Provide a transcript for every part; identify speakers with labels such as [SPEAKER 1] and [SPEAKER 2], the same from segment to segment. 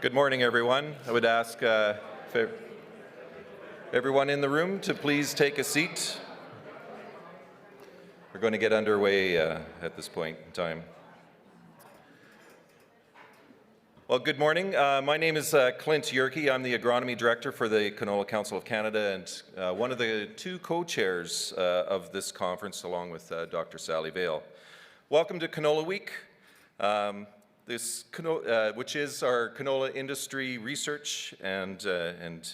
[SPEAKER 1] Good morning, everyone. I would ask everyone in the room to please take a seat. We're going to get underway at this point in time. Well, good morning. My name is Clint Jurke. I'm the Agronomy Director for the Canola Council of Canada and one of the two co-chairs of this conference along with Dr. Sally Vale. Welcome to Canola Week. Which is our canola industry research and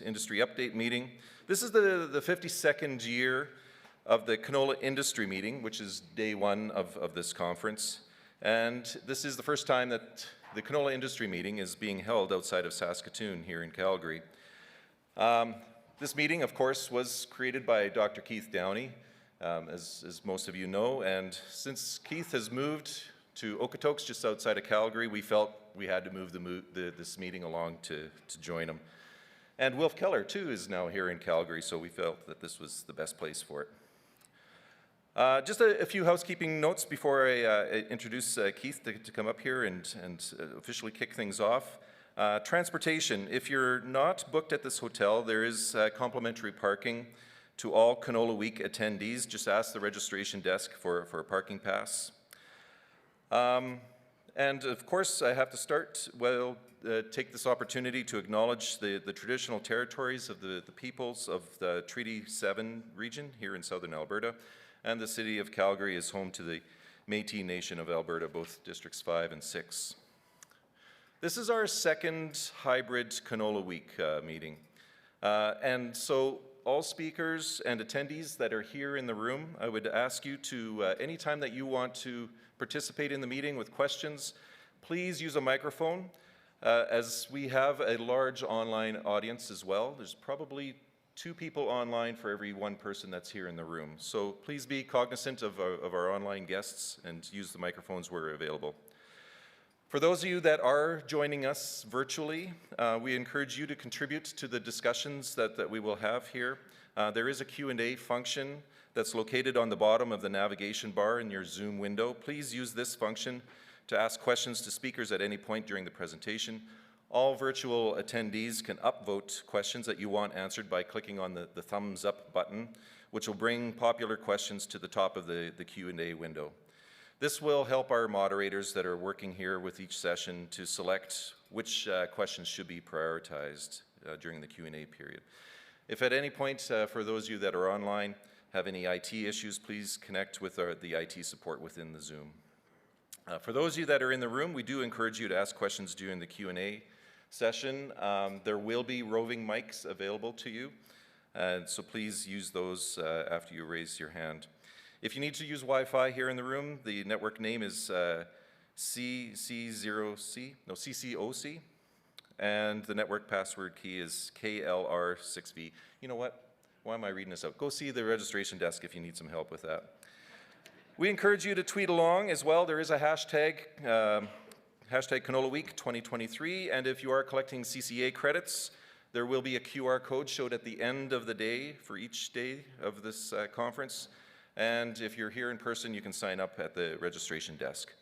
[SPEAKER 1] industry update meeting. This is the 52nd year of the canola industry meeting, which is day one of this conference. And this is the first time that the canola industry meeting is being held outside of Saskatoon here in Calgary. This meeting, of course, was created by Dr. Keith Downey, as most of you know, and since Keith has moved to Okotoks, just outside of Calgary, we felt we had to move this meeting along to join him. And Wilf Keller, too, is now here in Calgary, so we felt that this was the best place for it. Just a few housekeeping notes before I introduce Keith to come up here and officially kick things off. Transportation. If you're not booked at this hotel, there is complimentary parking to all Canola Week attendees. Just ask the registration desk for a parking pass. And of course, I have to start, take this opportunity to acknowledge the traditional territories of the peoples of the Treaty 7 region here in southern Alberta, and the city of Calgary is home to the Métis Nation of Alberta, both districts 5 and 6. This is our second hybrid Canola Week meeting, and so all speakers and attendees that are here in the room, I would ask you to, anytime that you want to participate in the meeting with questions, please use a microphone. As we have a large online audience as well, there's probably 2 people online for every 1 person that's here in the room. So please be cognizant of our online guests and use the microphones where available. For those of you that are joining us virtually, we encourage you to contribute to the discussions that we will have here. There is a Q&A function that's located on the bottom of the navigation bar in your Zoom window. Please use this function to ask questions to speakers at any point during the presentation. All virtual attendees can upvote questions that you want answered by clicking on the thumbs up button, which will bring popular questions to the top of the Q&A window. This will help our moderators that are working here with each session to select which questions should be prioritized during the Q&A period. If at any point, for those of you that are online, have any IT issues, please connect with the IT support within the Zoom. For those of you that are in the room, we do encourage you to ask questions during the Q&A session. There will be roving mics available to you, so please use those after you raise your hand. If you need to use Wi-Fi here in the room, the network name is CCOC, and the network password key is KLR6V. You know what? Why am I reading this out? Go see the registration desk if you need some help with that. We encourage you to tweet along as well. There is a hashtag, hashtag Canola Week 2023, and if you are collecting CCA credits, there will be a QR code showed at the end of the day for each day of this conference. And if you're here in person, you can sign up at the registration desk.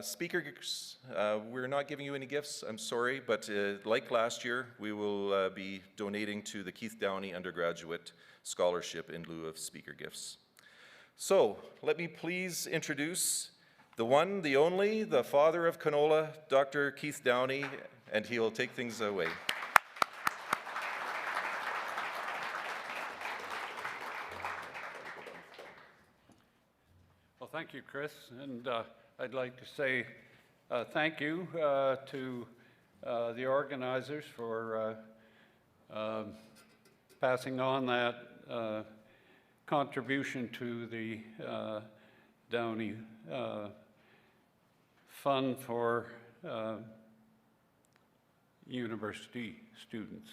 [SPEAKER 1] Speakers, we're not giving you any gifts, I'm sorry, but like last year, we will be donating to the Keith Downey Undergraduate Scholarship in lieu of speaker gifts. So, let me please introduce the one, the only, the father of canola, Dr. Keith Downey, and he will take things away.
[SPEAKER 2] Well, thank you, Chris, and I'd like to say thank you to the organizers for passing on that contribution to the Downey Fund for university students.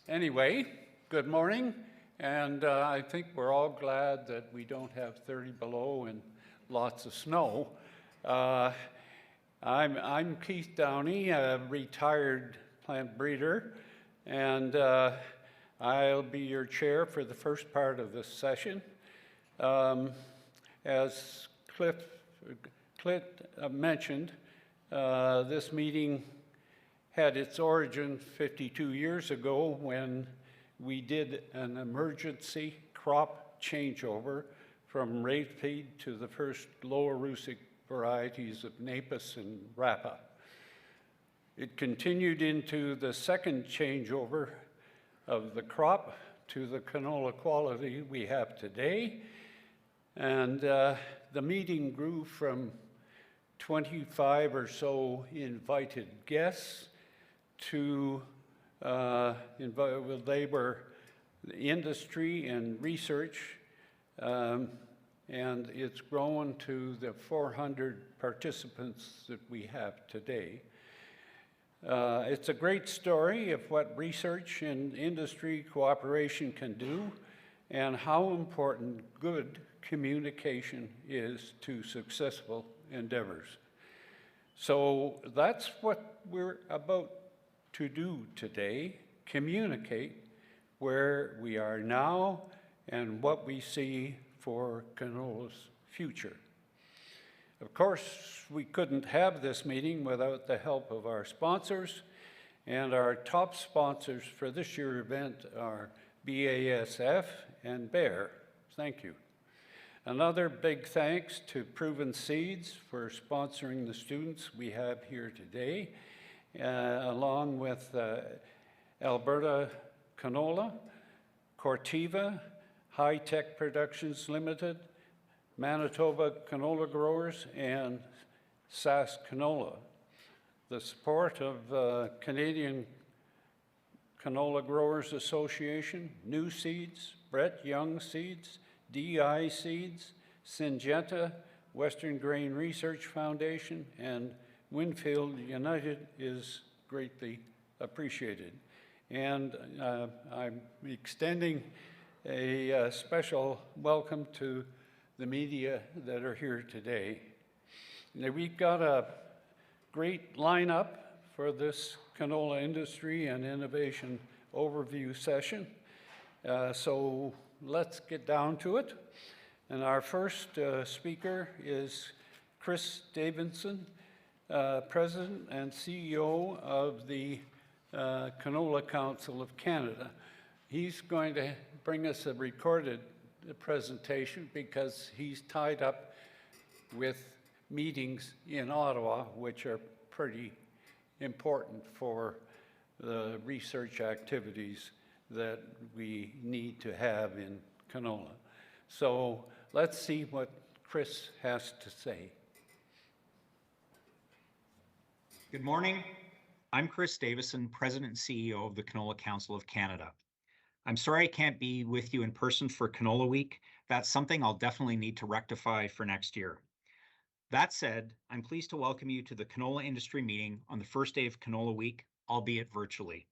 [SPEAKER 2] Anyway, good morning. And I think we're all glad that we don't have 30 below and lots of snow. I'm Keith Downey, a retired plant breeder, and I'll be your chair for the first part of this session. As Clint mentioned, This meeting had its origin 52 years ago when we did an emergency crop changeover from rapeseed to the first lower russic varieties of Napus and Rapa. It continued into the second changeover of the crop to the canola quality we have today. And the meeting grew from 25 or so invited guests to they were industry and research, and it's grown to the 400 participants that we have today. It's a great story of what research and industry cooperation can do and how important good communication is to successful endeavors. So that's what we're about to do today, communicate where we are now and what we see for canola's future. Of course, we couldn't have this meeting without the help of our sponsors, and our top sponsors for this year's event are BASF and Bayer. Thank you. Another big thanks to Proven Seeds for sponsoring the students we have here today, along with Alberta Canola, Corteva, High Tech Productions Limited, Manitoba Canola Growers, and SAS Canola. The support of Canadian Canola Growers Association, New Seeds, Brett Young Seeds, DI Seeds, Syngenta, Western Grain Research Foundation, and Winfield United is greatly appreciated. And I'm extending a special welcome to the media that are here today. Now, we've got a great lineup for this canola industry and innovation overview session. So let's get down to it. And our first speaker is Chris Davison, President and CEO of the Canola Council of Canada. He's going to bring us a recorded presentation because he's tied up with meetings in Ottawa, which are pretty important for the research activities that we need to have in canola. So let's see what Chris has to say.
[SPEAKER 3] Good morning. I'm Chris Davison, President and CEO of the Canola Council of Canada. I'm sorry I can't be with you in person for Canola Week. That's something I'll definitely need to rectify for next year. That said, I'm pleased to welcome you to the canola industry meeting on the first day of Canola Week, albeit virtually.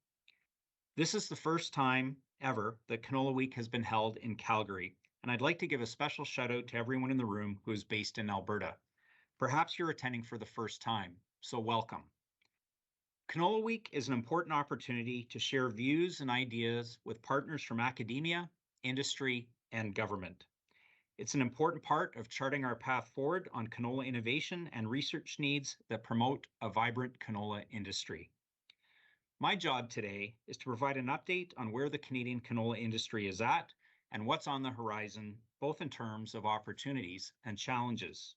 [SPEAKER 3] This is the first time ever that Canola Week has been held in Calgary, and I'd like to give a special shout out to everyone in the room who is based in Alberta. Perhaps you're attending for the first time, so welcome. Canola Week is an important opportunity to share views and ideas with partners from academia, industry, and government. It's an important part of charting our path forward on canola innovation and research needs that promote a vibrant canola industry. My job today is to provide an update on where the Canadian canola industry is at and what's on the horizon, both in terms of opportunities and challenges.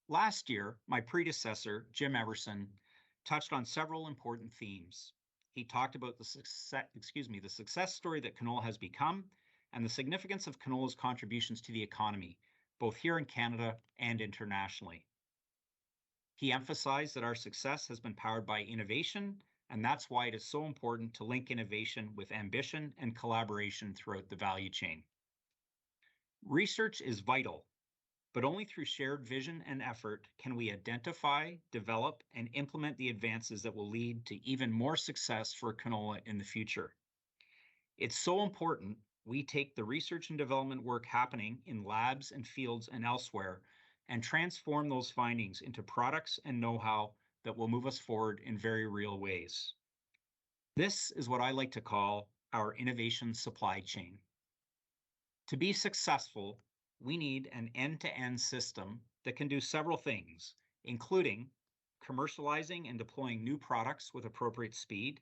[SPEAKER 3] Last year, my predecessor, Jim Everson, touched on several important themes. He talked about the success story that canola has become and the significance of canola's contributions to the economy, both here in Canada and internationally. He emphasized that our success has been powered by innovation, and that's why it is so important to link innovation with ambition and collaboration throughout the value chain. Research is vital, but only through shared vision and effort can we identify, develop, and implement the advances that will lead to even more success for canola in the future. It's so important we take the research and development work happening in labs and fields and elsewhere and transform those findings into products and know-how that will move us forward in very real ways. This is what I like to call our innovation supply chain. To be successful, we need an end-to-end system that can do several things: including commercializing and deploying new products with appropriate speed,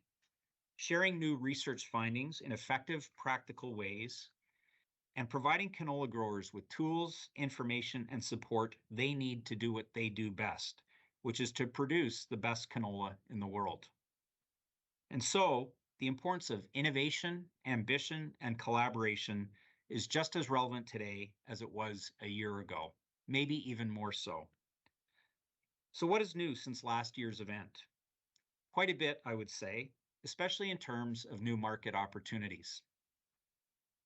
[SPEAKER 3] sharing new research findings in effective, practical ways, and providing canola growers with tools, information, and support they need to do what they do best, which is to produce the best canola in the world. And so, the importance of innovation, ambition, and collaboration is just as relevant today as it was a year ago, maybe even more so. So what is new since last year's event? Quite a bit, I would say, especially in terms of new market opportunities.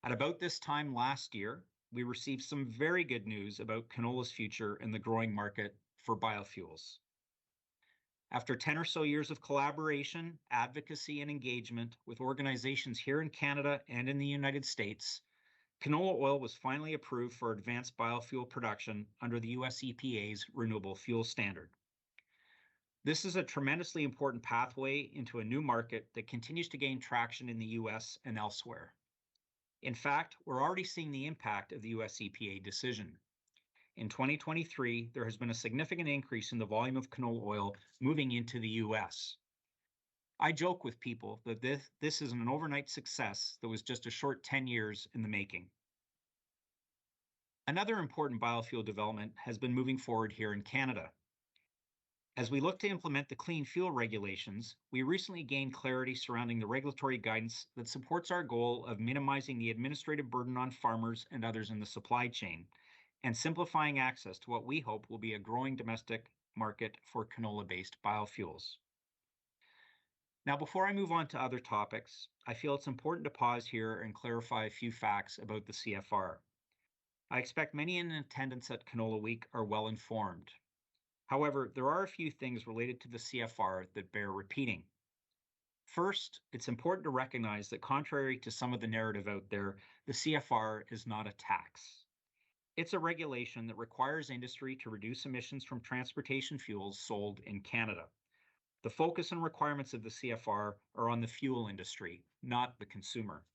[SPEAKER 3] At about this time last year, we received some very good news about canola's future in the growing market for biofuels. After 10 or so years of collaboration, advocacy, and engagement with organizations here in Canada and in the United States, canola oil was finally approved for advanced biofuel production under the US EPA's Renewable Fuel Standard. This is a tremendously important pathway into a new market that continues to gain traction in the US and elsewhere. In fact, we're already seeing the impact of the US EPA decision. In 2023, there has been a significant increase in the volume of canola oil moving into the US. I joke with people that this is an overnight success that was just a short 10 years in the making. Another important biofuel development has been moving forward here in Canada. As we look to implement the clean fuel regulations, we recently gained clarity surrounding the regulatory guidance that supports our goal of minimizing the administrative burden on farmers and others in the supply chain, and simplifying access to what we hope will be a growing domestic market for canola-based biofuels. Now, before I move on to other topics, I feel it's important to pause here and clarify a few facts about the CFR. I expect many in attendance at Canola Week are well informed. However, there are a few things related to the CFR that bear repeating. First, it's important to recognize that contrary to some of the narrative out there, the CFR is not a tax. It's a regulation that requires industry to reduce emissions from transportation fuels sold in Canada. The focus and requirements of the CFR are on the fuel industry, not the consumer.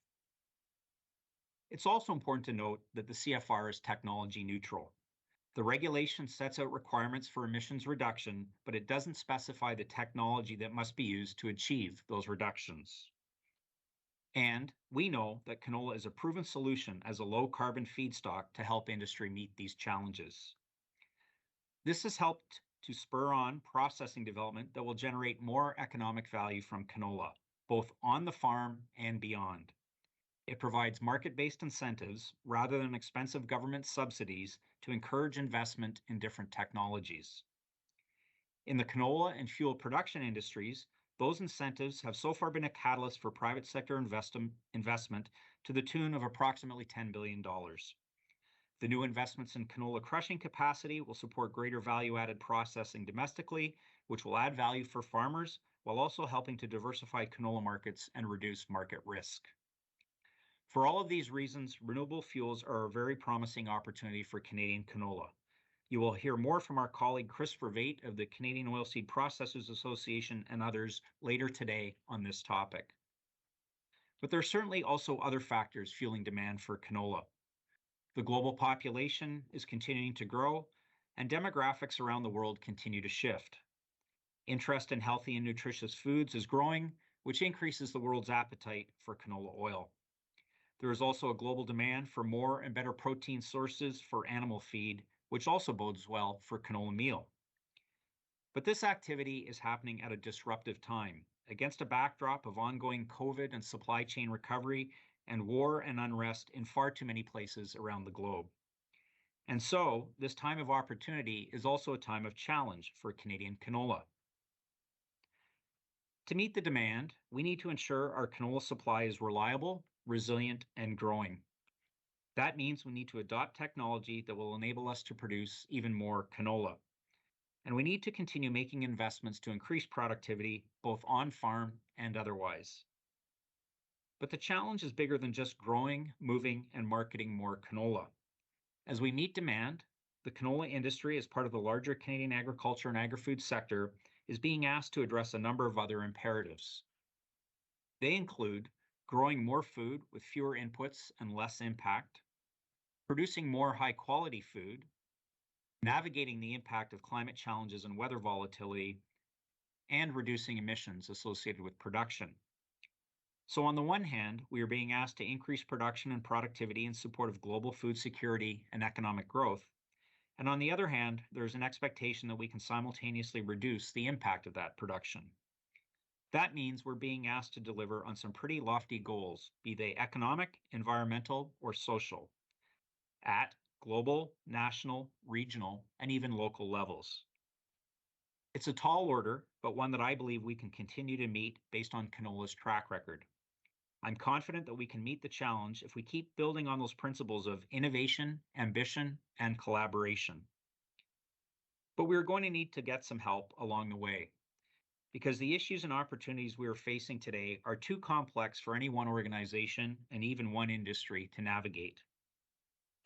[SPEAKER 3] It's also important to note that the CFR is technology neutral. The regulation sets out requirements for emissions reduction, but it doesn't specify the technology that must be used to achieve those reductions. And we know that canola is a proven solution as a low-carbon feedstock to help industry meet these challenges. This has helped to spur on processing development that will generate more economic value from canola, both on the farm and beyond. It provides market-based incentives rather than expensive government subsidies to encourage investment in different technologies. In the canola and fuel production industries, those incentives have so far been a catalyst for private sector investment to the tune of approximately $10 billion. The new investments in canola crushing capacity will support greater value-added processing domestically, which will add value for farmers while also helping to diversify canola markets and reduce market risk. For all of these reasons, renewable fuels are a very promising opportunity for Canadian canola. You will hear more from our colleague Christopher Vate of the Canadian Oilseed Processors Association and others later today on this topic. But there are certainly also other factors fueling demand for canola. The global population is continuing to grow, and demographics around the world continue to shift. Interest in healthy and nutritious foods is growing, which increases the world's appetite for canola oil. There is also a global demand for more and better protein sources for animal feed, which also bodes well for canola meal. But this activity is happening at a disruptive time, against a backdrop of ongoing COVID and supply chain recovery and war and unrest in far too many places around the globe. And so, this time of opportunity is also a time of challenge for Canadian canola. To meet the demand, we need to ensure our canola supply is reliable, resilient, and growing. That means we need to adopt technology that will enable us to produce even more canola. And we need to continue making investments to increase productivity, both on farm and otherwise. But the challenge is bigger than just growing, moving, and marketing more canola. As we meet demand, the canola industry, as part of the larger Canadian agriculture and agri-food sector, is being asked to address a number of other imperatives. They include growing more food with fewer inputs and less impact, producing more high-quality food, navigating the impact of climate challenges and weather volatility, and reducing emissions associated with production. So on the one hand, we are being asked to increase production and productivity in support of global food security and economic growth. And on the other hand, there's an expectation that we can simultaneously reduce the impact of that production. That means we're being asked to deliver on some pretty lofty goals, be they economic, environmental, or social, at global, national, regional, and even local levels. It's a tall order, but one that I believe we can continue to meet based on canola's track record. I'm confident that we can meet the challenge if we keep building on those principles of innovation, ambition, and collaboration. But we're going to need to get some help along the way, because the issues and opportunities we are facing today are too complex for any one organization and even one industry to navigate.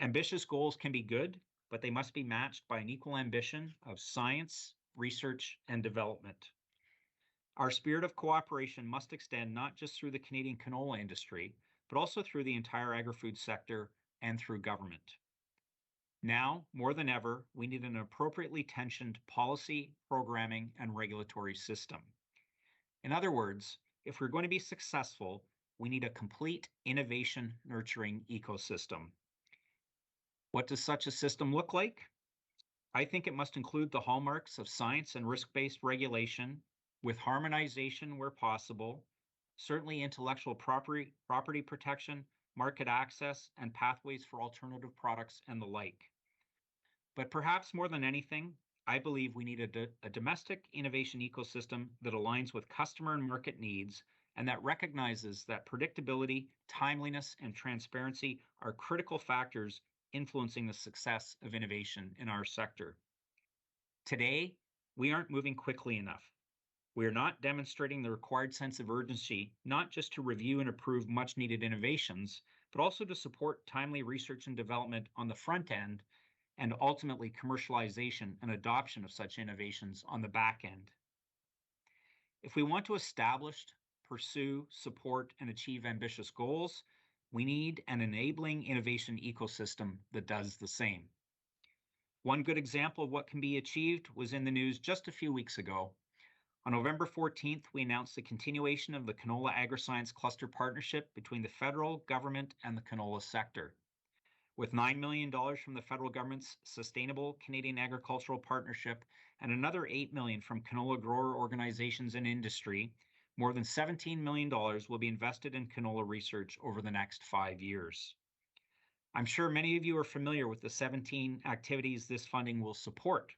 [SPEAKER 3] Ambitious goals can be good, but they must be matched by an equal ambition of science, research, and development. Our spirit of cooperation must extend not just through the Canadian canola industry, but also through the entire agri-food sector and through government. Now, more than ever, we need an appropriately tensioned policy, programming, and regulatory system. In other words, if we're going to be successful, we need a complete innovation nurturing ecosystem. What does such a system look like? I think it must include the hallmarks of science and risk-based regulation, with harmonization where possible, certainly intellectual property protection, market access, and pathways for alternative products and the like. But perhaps more than anything, I believe we need a domestic innovation ecosystem that aligns with customer and market needs and that recognizes that predictability, timeliness, and transparency are critical factors influencing the success of innovation in our sector. Today, we aren't moving quickly enough. We are not demonstrating the required sense of urgency, not just to review and approve much needed innovations, but also to support timely research and development on the front end and ultimately commercialization and adoption of such innovations on the back end. If we want to establish, pursue, support, and achieve ambitious goals, we need an enabling innovation ecosystem that does the same. One good example of what can be achieved was in the news just a few weeks ago. On November 14th, we announced the continuation of the Canola Agriscience Cluster Partnership between the federal government and the canola sector. With $9 million from the federal government's Sustainable Canadian Agricultural Partnership and another $8 million from canola grower organizations and industry, more than $17 million will be invested in canola research over the next 5 years. I'm sure many of you are familiar with the 17 activities this funding will support.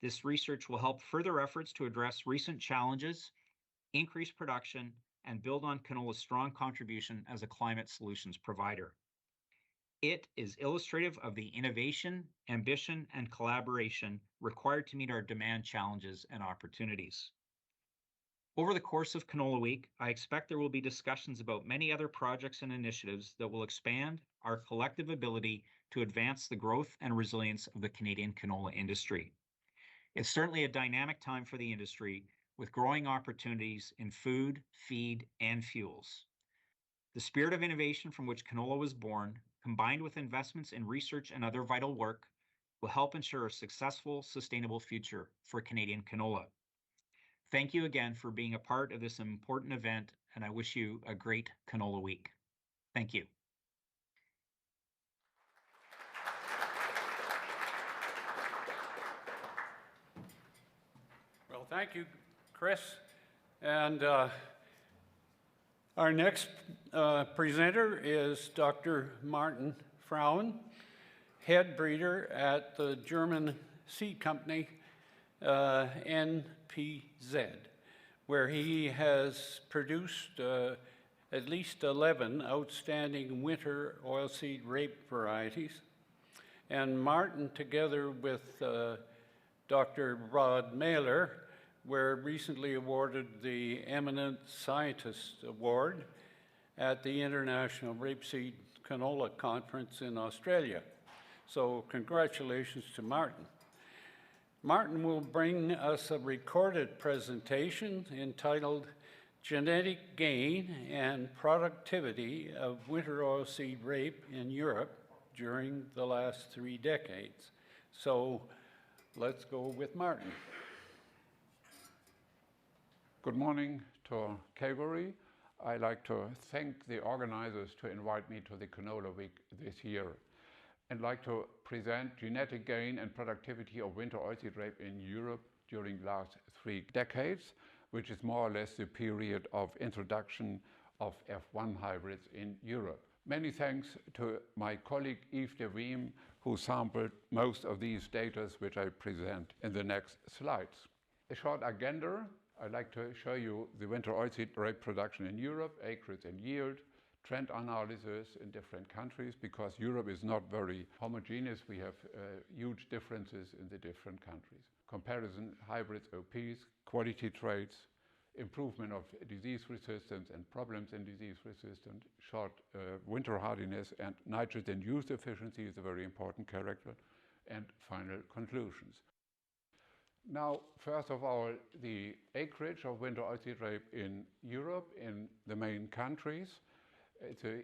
[SPEAKER 3] This research will help further efforts to address recent challenges, increase production, and build on canola's strong contribution as a climate solutions provider. It is illustrative of the innovation, ambition, and collaboration required to meet our demand challenges and opportunities. Over the course of Canola Week, I expect there will be discussions about many other projects and initiatives that will expand our collective ability to advance the growth and resilience of the Canadian canola industry. It's certainly a dynamic time for the industry, with growing opportunities in food, feed, and fuels. The spirit of innovation from which canola was born, combined with investments in research and other vital work, will help ensure a successful, sustainable future for Canadian canola. Thank you again for being a part of this important event, and I wish you a great Canola Week. Thank you.
[SPEAKER 2] Well, thank you, Chris. And our next presenter is Dr. Martin Frauen, head breeder at the German seed company NPZ, where he has produced at least 11 outstanding winter oilseed rape varieties. And Martin, together with Dr. Rod Mailer, were recently awarded the Eminent Scientist Award at the International Rapeseed Canola Conference in Australia. So congratulations to Martin. Martin will bring us a recorded presentation entitled Genetic Gain and Productivity of Winter Oilseed Rape in Europe During the Last 3 Decades. So Let's go with Martin.
[SPEAKER 4] Good morning to Calgary. I'd like to thank the organizers to invite me to the Canola Week this year. I'd like to present genetic gain and productivity of winter oilseed rape in Europe during the last 3 decades, which is more or less the period of introduction of F1 hybrids in Europe. Many thanks to my colleague Yves de Wiem, who sampled most of these data which I present in the next slides. A short agenda. I'd like to show you the winter oilseed rape production in Europe, acreage and yield, trend analysis in different countries, because Europe is not very homogeneous. We have huge differences in the different countries. Comparison, hybrids, OPs, quality traits, improvement of disease resistance and problems in disease resistance, short winter hardiness, and nitrogen use efficiency is a very important character, and final conclusions. Now, first of all, the acreage of winter oilseed rape in Europe in the main countries. It's a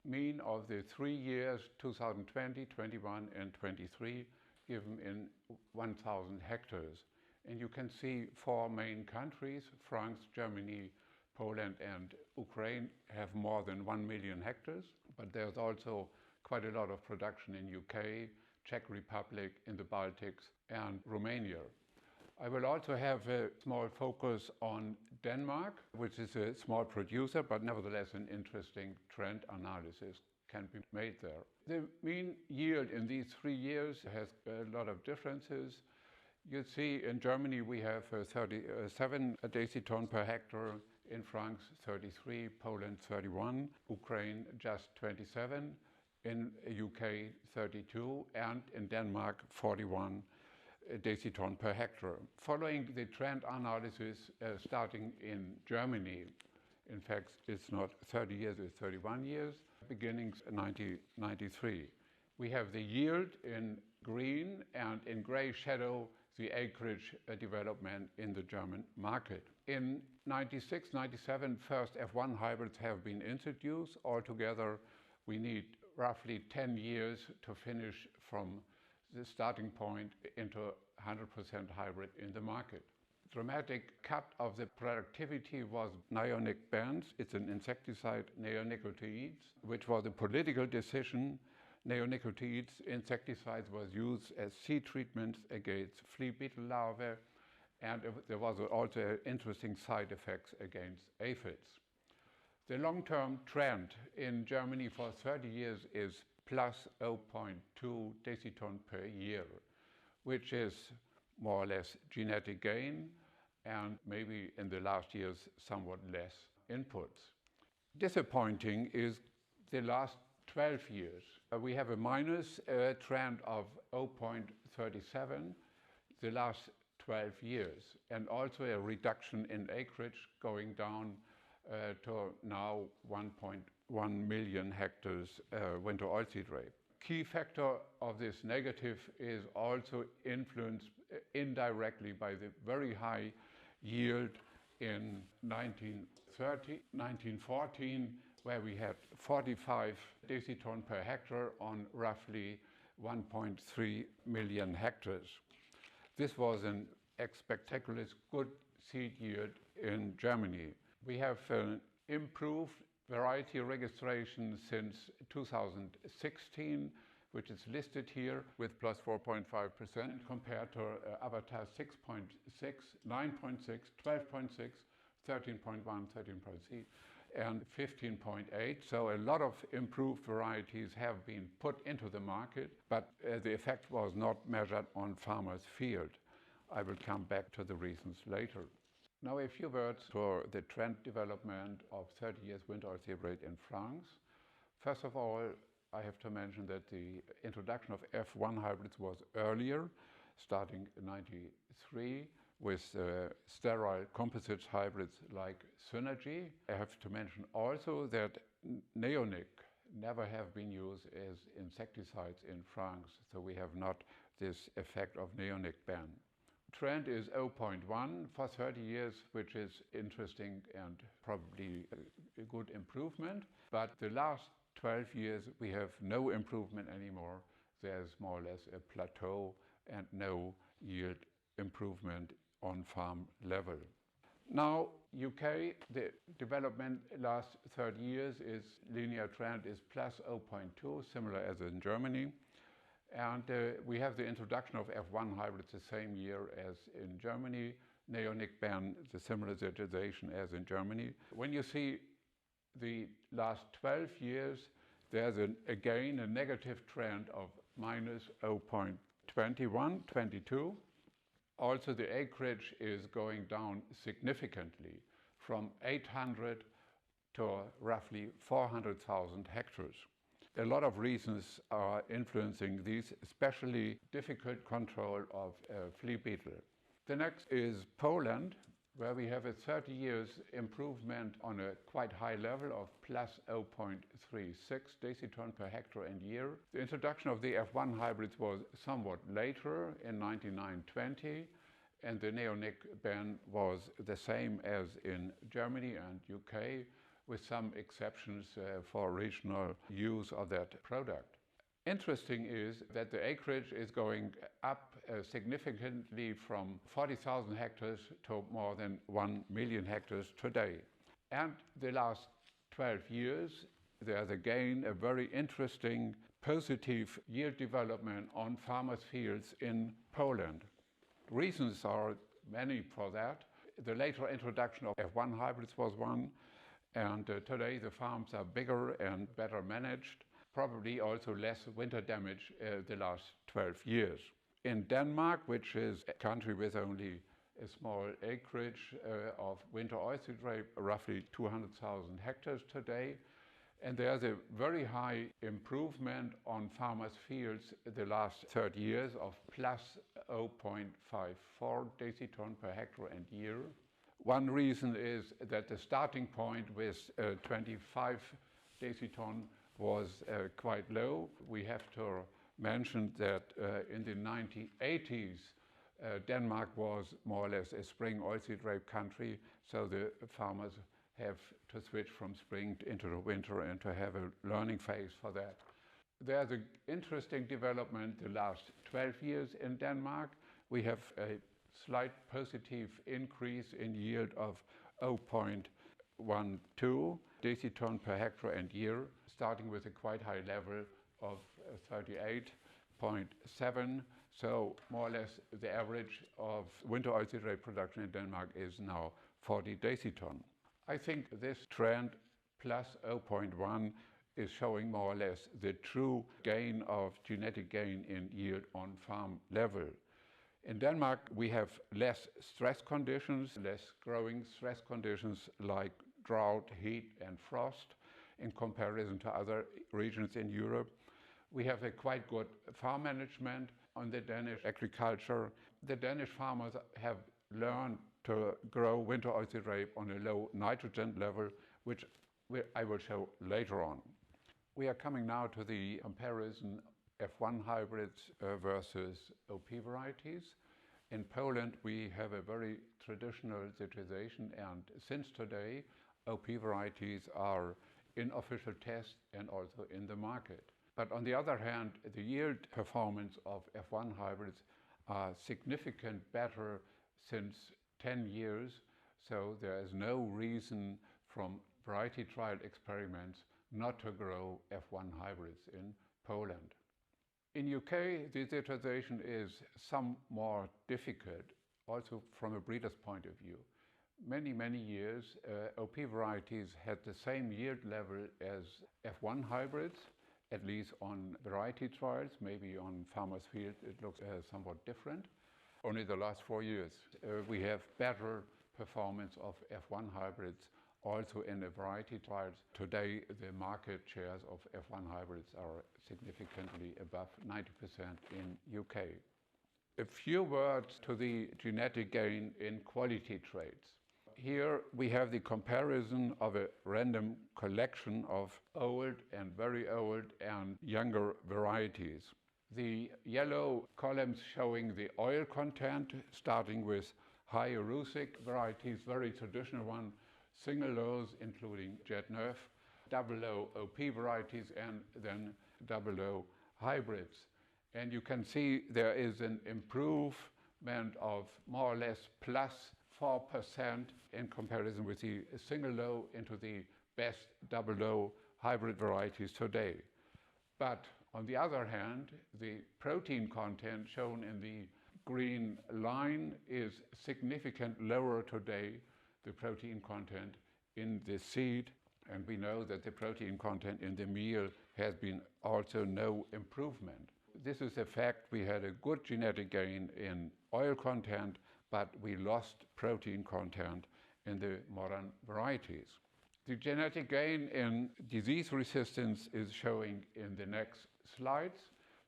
[SPEAKER 4] mean of the 3 years, 2020, 21, and 23, given in 1,000 hectares. And you can see 4 main countries, France, Germany, Poland, and Ukraine, have more than 1 million hectares. But there's also quite a lot of production in UK, Czech Republic, in the Baltics, and Romania. I will also have a small focus on Denmark, which is a small producer, but nevertheless an interesting trend analysis can be made there. The mean yield in these 3 years has a lot of differences. You see in Germany we have 37 deciton per hectare, in France 33, Poland 31, Ukraine just 27, in UK 32, and in Denmark 41 deciton per hectare. Following the trend analysis starting in Germany, in fact it's not 30 years, it's 31 years, beginning 1993. We have the yield in green, and in gray shadow the acreage development in the German market. In 96, 97, first F1 hybrids have been introduced. Altogether we need roughly 10 years to finish from the starting point into 100% hybrid in the market. Dramatic cut of the productivity was neonic bands. It's an insecticide, neonicotinoids, which was a political decision. Neonicotinoids insecticides was used as seed treatments against flea beetle larvae, and there was also interesting side effects against aphids. The long-term trend in Germany for 30 years is plus 0.2 deciton per year, which is more or less genetic gain, and maybe in the last years somewhat less inputs. Disappointing is the last 12 years. We have a minus trend of 0.37 the last 12 years, and also a reduction in acreage going down to now 1.1 million hectares winter oilseed rape. Key factor of this negative is also influenced indirectly by the very high yield in 1930, 1914, where we had 45 deciton per hectare on roughly 1.3 million hectares. This was an spectacularly good seed yield in Germany. We have improved variety registration since 2016, which is listed here with plus 4.5% compared to Avatar 6.6, 9.6, 12.6, 13.1, 13.3, and 15.8. So a lot of improved varieties have been put into the market, but the effect was not measured on farmers' field. I will come back to the reasons later. Now a few words for the trend development of 30 years winter oilseed rape in France. First of all, I have to mention that the introduction of F1 hybrids was earlier, starting in 93, with sterile composite hybrids like Synergy. I have to mention also that neonic never have been used as insecticides in France, so we have not this effect of neonic ban. Trend is 0.1 for 30 years, which is interesting and probably a good improvement. But the last 12 years, we have no improvement anymore. There's more or less a plateau and no yield improvement on farm level. Now, UK, the development last 30 years is linear trend is plus 0.2, similar as in Germany. And we have the introduction of F1 hybrids the same year as in Germany. Neonic ban, the similar situation as in Germany. When you see the last 12 years, there's again a negative trend of minus 0.21, 22. Also, the acreage is going down significantly from 800 to roughly 400,000 hectares. A lot of reasons are influencing these, especially difficult control of flea beetle. The next is Poland, where we have a 30 years improvement on a quite high level of plus 0.36 deciton per hectare and year. The introduction of the F1 hybrids was somewhat later in 1920, and the neonic ban was the same as in Germany and UK, with some exceptions for regional use of that product. Interesting is that the acreage is going up significantly from 40,000 hectares to more than 1 million hectares today. And the last 12 years, there's again a very interesting positive yield development on farmers' fields in Poland. Reasons are many for that. The later introduction of F1 hybrids was one, and today the farms are bigger and better managed. Probably also less winter damage the last 12 years. In Denmark, which is a country with only a small acreage of winter oilseed rape, roughly 200,000 hectares today, and there's a very high improvement on farmers' fields the last 30 years of plus 0.54 deciton per hectare and year. One reason is that the starting point with 25 deciton was quite low. We have to mention that in the 1980s, Denmark was more or less a spring oilseed rape country, so the farmers have to switch from spring into the winter and to have a learning phase for that. There's an interesting development the last 12 years in Denmark. We have a slight positive increase in yield of 0.12 deciton per hectare and year, starting with a quite high level of 38.7. So more or less the average of winter oilseed rape production in Denmark is now 40 deciton. I think this trend plus 0.1 is showing more or less the true gain of genetic gain in yield on farm level. In Denmark, we have less stress conditions, less growing stress conditions like drought, heat, and frost in comparison to other regions in Europe. We have a quite good farm management on the Danish agriculture. The Danish farmers have learned to grow winter oilseed rape on a low nitrogen level, which I will show later on. We are coming now to the comparison F1 hybrids versus OP varieties. In Poland, we have a very traditional situation, and since today, OP varieties are in official tests and also in the market. But on the other hand, the yield performance of F1 hybrids are significantly better since 10 years, so there is no reason from variety trial experiments not to grow F1 hybrids in Poland. In UK, the situation is some more difficult, also from a breeder's point of view. Many years, OP varieties had the same yield level as F1 hybrids, at least on variety trials. Maybe on farmers' field it looks somewhat different. Only the last 4 years, we have better performance of F1 hybrids also in the variety trials. Today, the market shares of F1 hybrids are significantly above 90% in UK. A few words to the genetic gain in quality traits. Here we have the comparison of a random collection of old and very old and younger varieties. The yellow columns showing the oil content, starting with high erucic varieties, very traditional one, single lows including Jet Neuf, double low OP varieties, and then double low hybrids. And you can see there is an improvement of more or less plus 4% in comparison with the single low into the best double low hybrid varieties today. But on the other hand, the protein content shown in the green line is significantly lower today, the protein content in the seed, and we know that the protein content in the meal has been also no improvement. This is a fact. We had a good genetic gain in oil content, but we lost protein content in the modern varieties. The genetic gain in disease resistance is showing in the next slides,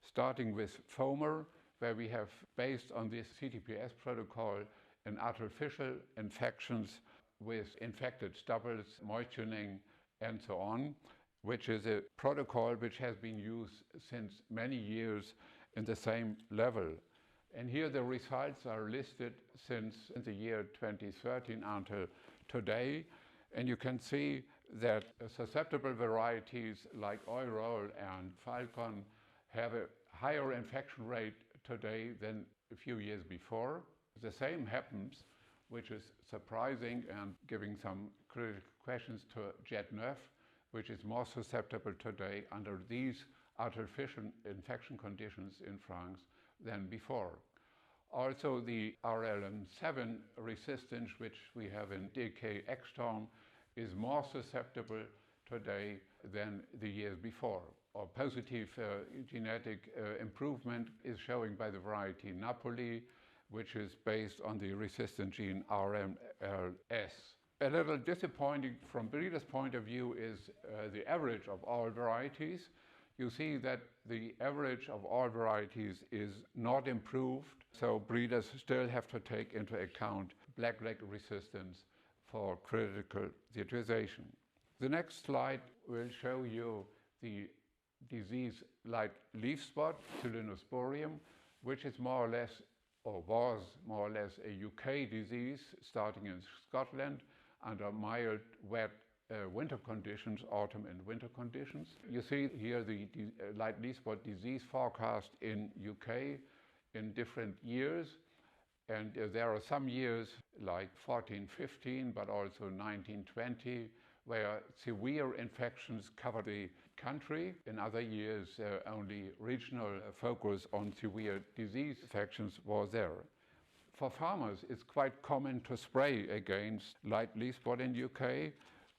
[SPEAKER 4] starting with Foamer, where we have, based on this CTPS protocol, an artificial infections with infected stubbles, moistening, and so on, which is a protocol which has been used since many years in the same level. And here the results are listed since the year 2013 until today. And you can see that susceptible varieties like Oil Roll and Falcon have a higher infection rate today than a few years before. The same happens, which is surprising and giving some critical questions to Jet Neuf, which is more susceptible today under these artificial infection conditions in France than before. Also, the RLM7 resistance, which we have in DK Extorm, is more susceptible today than the years before. Or positive genetic improvement is showing by the variety Napoli, which is based on the resistant gene RMLS. A little disappointing from breeders' point of view is the average of all varieties. You see that the average of all varieties is not improved, so breeders still have to take into account blackleg resistance for critical situation. The next slide will show you the disease like leaf spot, Thyllinosporium, which is more or less, or was more or less, a UK disease starting in Scotland under mild, wet winter conditions, autumn and winter conditions. You see here the light leaf spot disease forecast in UK in different years. And there are some years like 14-15, but also 19-20, where severe infections cover the country. In other years, only regional focus on severe disease infections was there. For farmers, it's quite common to spray against light leaf spot in UK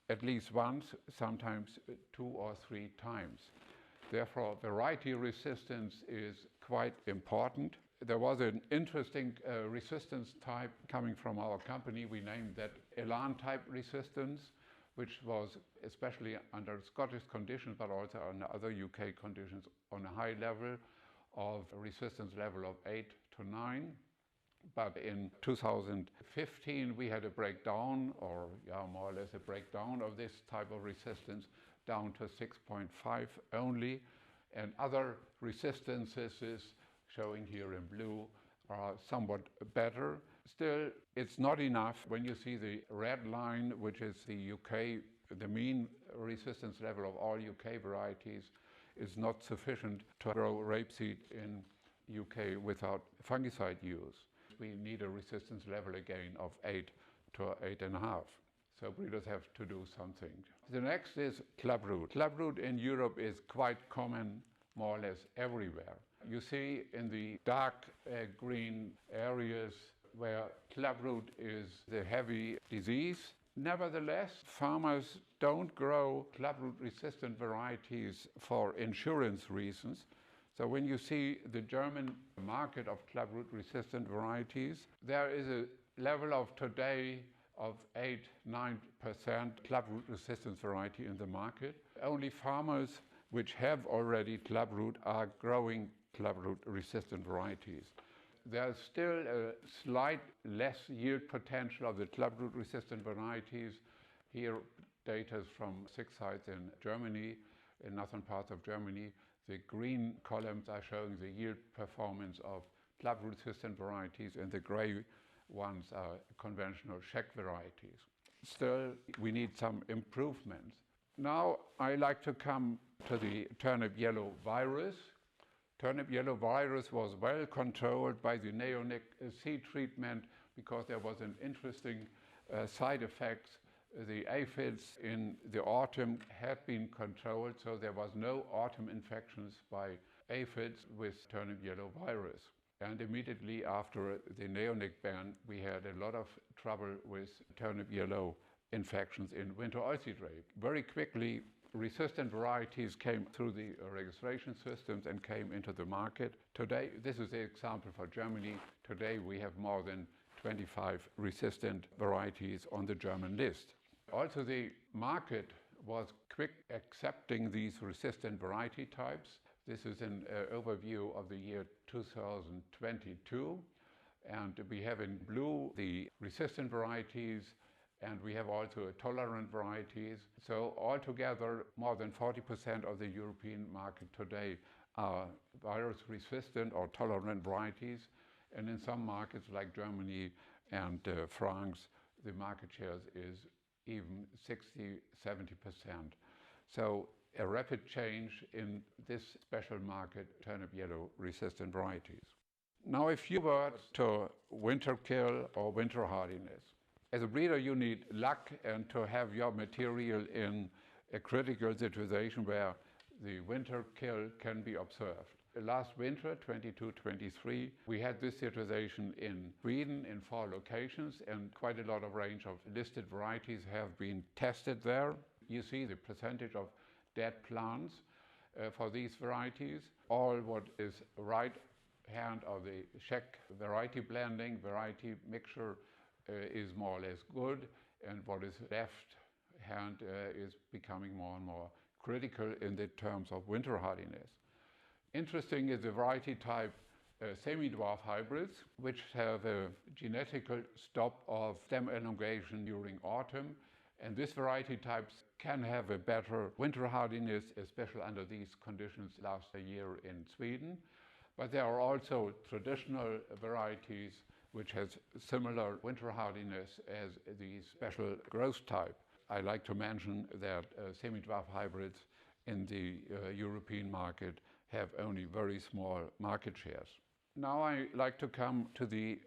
[SPEAKER 4] at least once, sometimes 2 or 3 times. Therefore, variety resistance is quite important. There was an interesting resistance type coming from our company. We named that Elan type resistance, which was especially under Scottish conditions, but also under other UK conditions, on a high level of resistance level of 8 to 9. But in 2015, we had a breakdown, or more or less a breakdown of this type of resistance down to 6.5 only. And other resistances, showing here in blue, are somewhat better. Still, it's not enough. When you see the red line, which is the UK, the mean resistance level of all UK varieties, is not sufficient to grow rapeseed in UK without fungicide use. We need a resistance level again of 8 to 8.5. So breeders have to do something. The next is clubroot. Clubroot in Europe is quite common more or less everywhere. You see in the dark green areas where clubroot is the heavy disease. Nevertheless, farmers don't grow clubroot resistant varieties for insurance reasons. So when you see the German market of clubroot resistant varieties, there is a level of today of 8-9% clubroot resistance variety in the market. Only farmers which have already clubroot are growing clubroot resistant varieties. There's still a slight less yield potential of the clubroot resistant varieties. Here data from 6 sites in Germany, in northern parts of Germany. The green columns are showing the yield performance of clubroot resistant varieties, and the gray ones are conventional Czech varieties. Still, we need some improvements. Now I like to come to the turnip yellow virus. Turnip yellow virus was well controlled by the neonic seed treatment because there was an interesting side effect. The aphids in the autumn had been controlled, so there was no autumn infections by aphids with turnip yellow virus. And immediately after the neonic ban, we had a lot of trouble with turnip yellow infections in winter oilseed rape. Very quickly, resistant varieties came through the registration systems and came into the market. Today, this is the example for Germany. Today we have more than 25 resistant varieties on the German list. Also, the market was quick accepting these resistant variety types. This is an overview of the year 2022. And we have in blue the resistant varieties, and we have also tolerant varieties. So altogether, more than 40% of the European market today are virus-resistant or tolerant varieties. And in some markets like Germany and France, the market share is even 60–70%. So a rapid change in this special market, turnip yellow resistant varieties. Now a few words to winter kill or winter hardiness. As a breeder, you need luck and to have your material in a critical situation where the winter kill can be observed. Last winter, 22-23, we had this situation in Sweden in 4 locations, and quite a lot of range of listed varieties have been tested there. You see the percentage of dead plants for these varieties. All what is right hand of the Czech variety blending, variety mixture is more or less good, and what is left hand is becoming more and more critical in the terms of winter hardiness. Interesting is the variety type semi-dwarf hybrids, which have a genetical stop of stem elongation during autumn, and this variety types can have a better winter hardiness, especially under these conditions last year in Sweden. But there are also traditional varieties which has similar winter hardiness as the special growth type. I like to mention that semi-dwarf hybrids in the European market have only very small market shares. Now I like to come to the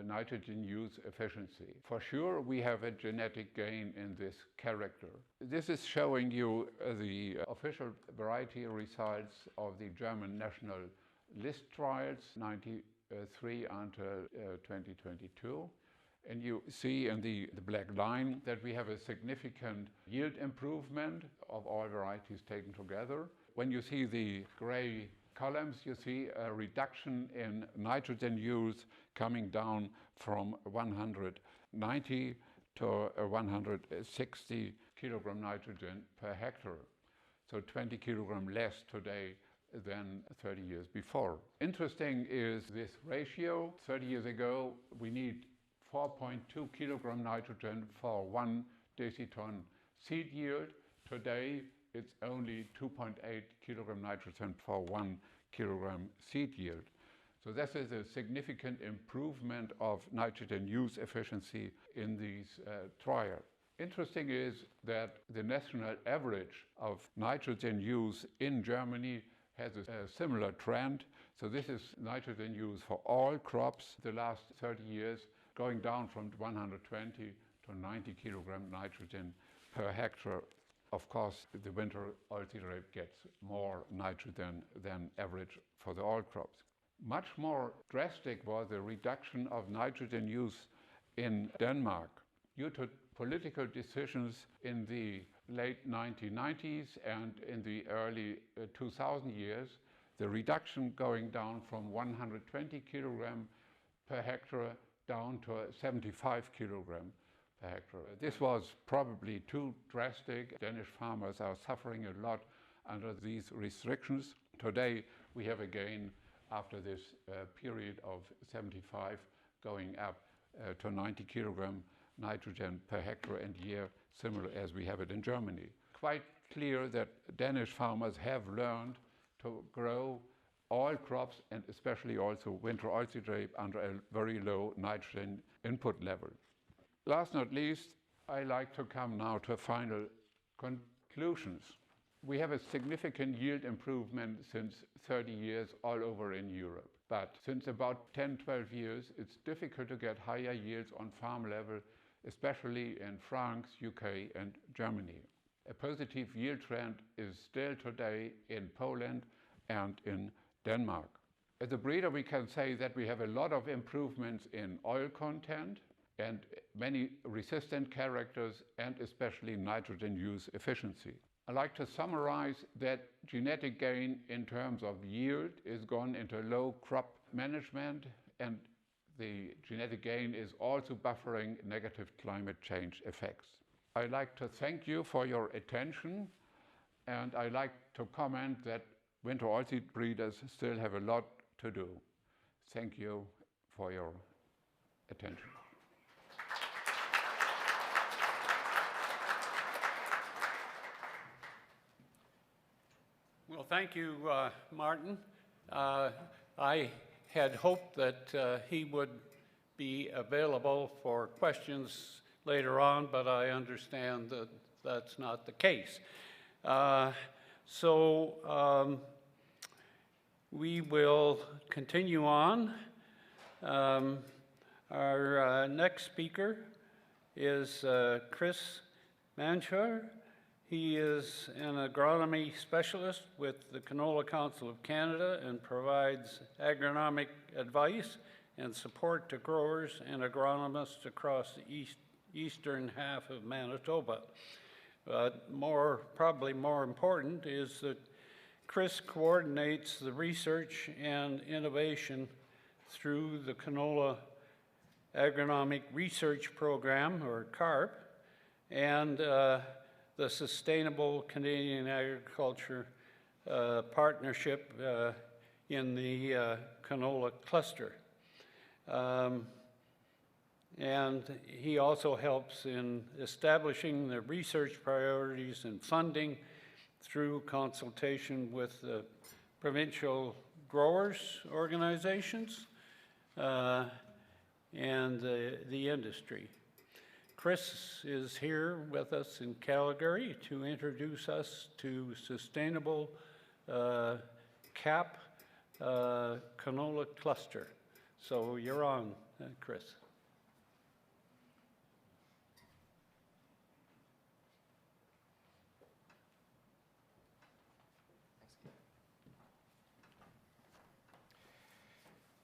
[SPEAKER 4] nitrogen use efficiency. For sure we have a genetic gain in this character. This is showing you the official variety results of the German national list trials, 93 until 2022. And you see in the black line that we have a significant yield improvement of all varieties taken together. When you see the gray columns, you see a reduction in nitrogen use coming down from 190 to 160 kilogram nitrogen per hectare. So 20 kilogram less today than 30 years before. Interesting is this ratio. 30 years ago, we need 4.2 kilogram nitrogen for 1 deciton seed yield. Today, it's only 2.8 kilogram nitrogen for 1 kilogram seed yield. So this is a significant improvement of nitrogen use efficiency in these trials. Interesting is that the national average of nitrogen use in Germany has a similar trend. So this is nitrogen use for all crops the last 30 years, going down from 120 to 90 kilogram nitrogen per hectare. Of course, the winter oilseed rape gets more nitrogen than average for the all crops. Much more drastic was the reduction of nitrogen use in Denmark. Due to political decisions in the late 1990s and in the early 2000 years, the reduction going down from 120 kilogram per hectare down to 75 kilogram per hectare. This was probably too drastic. Danish farmers are suffering a lot under these restrictions. Today we have again, after this period of 75 going up to 90 kilogram nitrogen per hectare and year, similar as we have it in Germany. Quite clear that Danish farmers have learned to grow all crops and especially also winter oilseed rape under a very low nitrogen input level. Last not least, I like to come now to final conclusions. We have a significant yield improvement since 30 years all over in Europe. But since about 10, 12 years, it's difficult to get higher yields on farm level, especially in France, UK, and Germany. A positive yield trend is still today in Poland and in Denmark. As a breeder, we can say that we have a lot of improvements in oil content and many resistant characters, and especially nitrogen use efficiency. I like to summarize that genetic gain in terms of yield is gone into low crop management, and the genetic gain is also buffering negative climate change effects. I'd like to thank you for your attention, and I'd like to comment that winter oilseed breeders still have a lot to do. Thank you for your attention.
[SPEAKER 2] Well, thank you, Martin. I had hoped that he would be available for questions later on, but I understand that that's not the case. We will continue on. Our next speaker is Chris Manchur. He is an agronomy specialist with the Canola Council of Canada and provides agronomic advice and support to growers and agronomists across the eastern half of Manitoba. Probably more important is that Chris coordinates the research and innovation through the Canola Agronomic Research Program, or CARP, and the Sustainable Canadian Agriculture Partnership in the canola cluster. And he also helps in establishing the research priorities and funding through consultation with the provincial growers organizations and the industry. Chris is here with us in Calgary to introduce us to Sustainable CAP Canola Cluster. So you're on, Chris.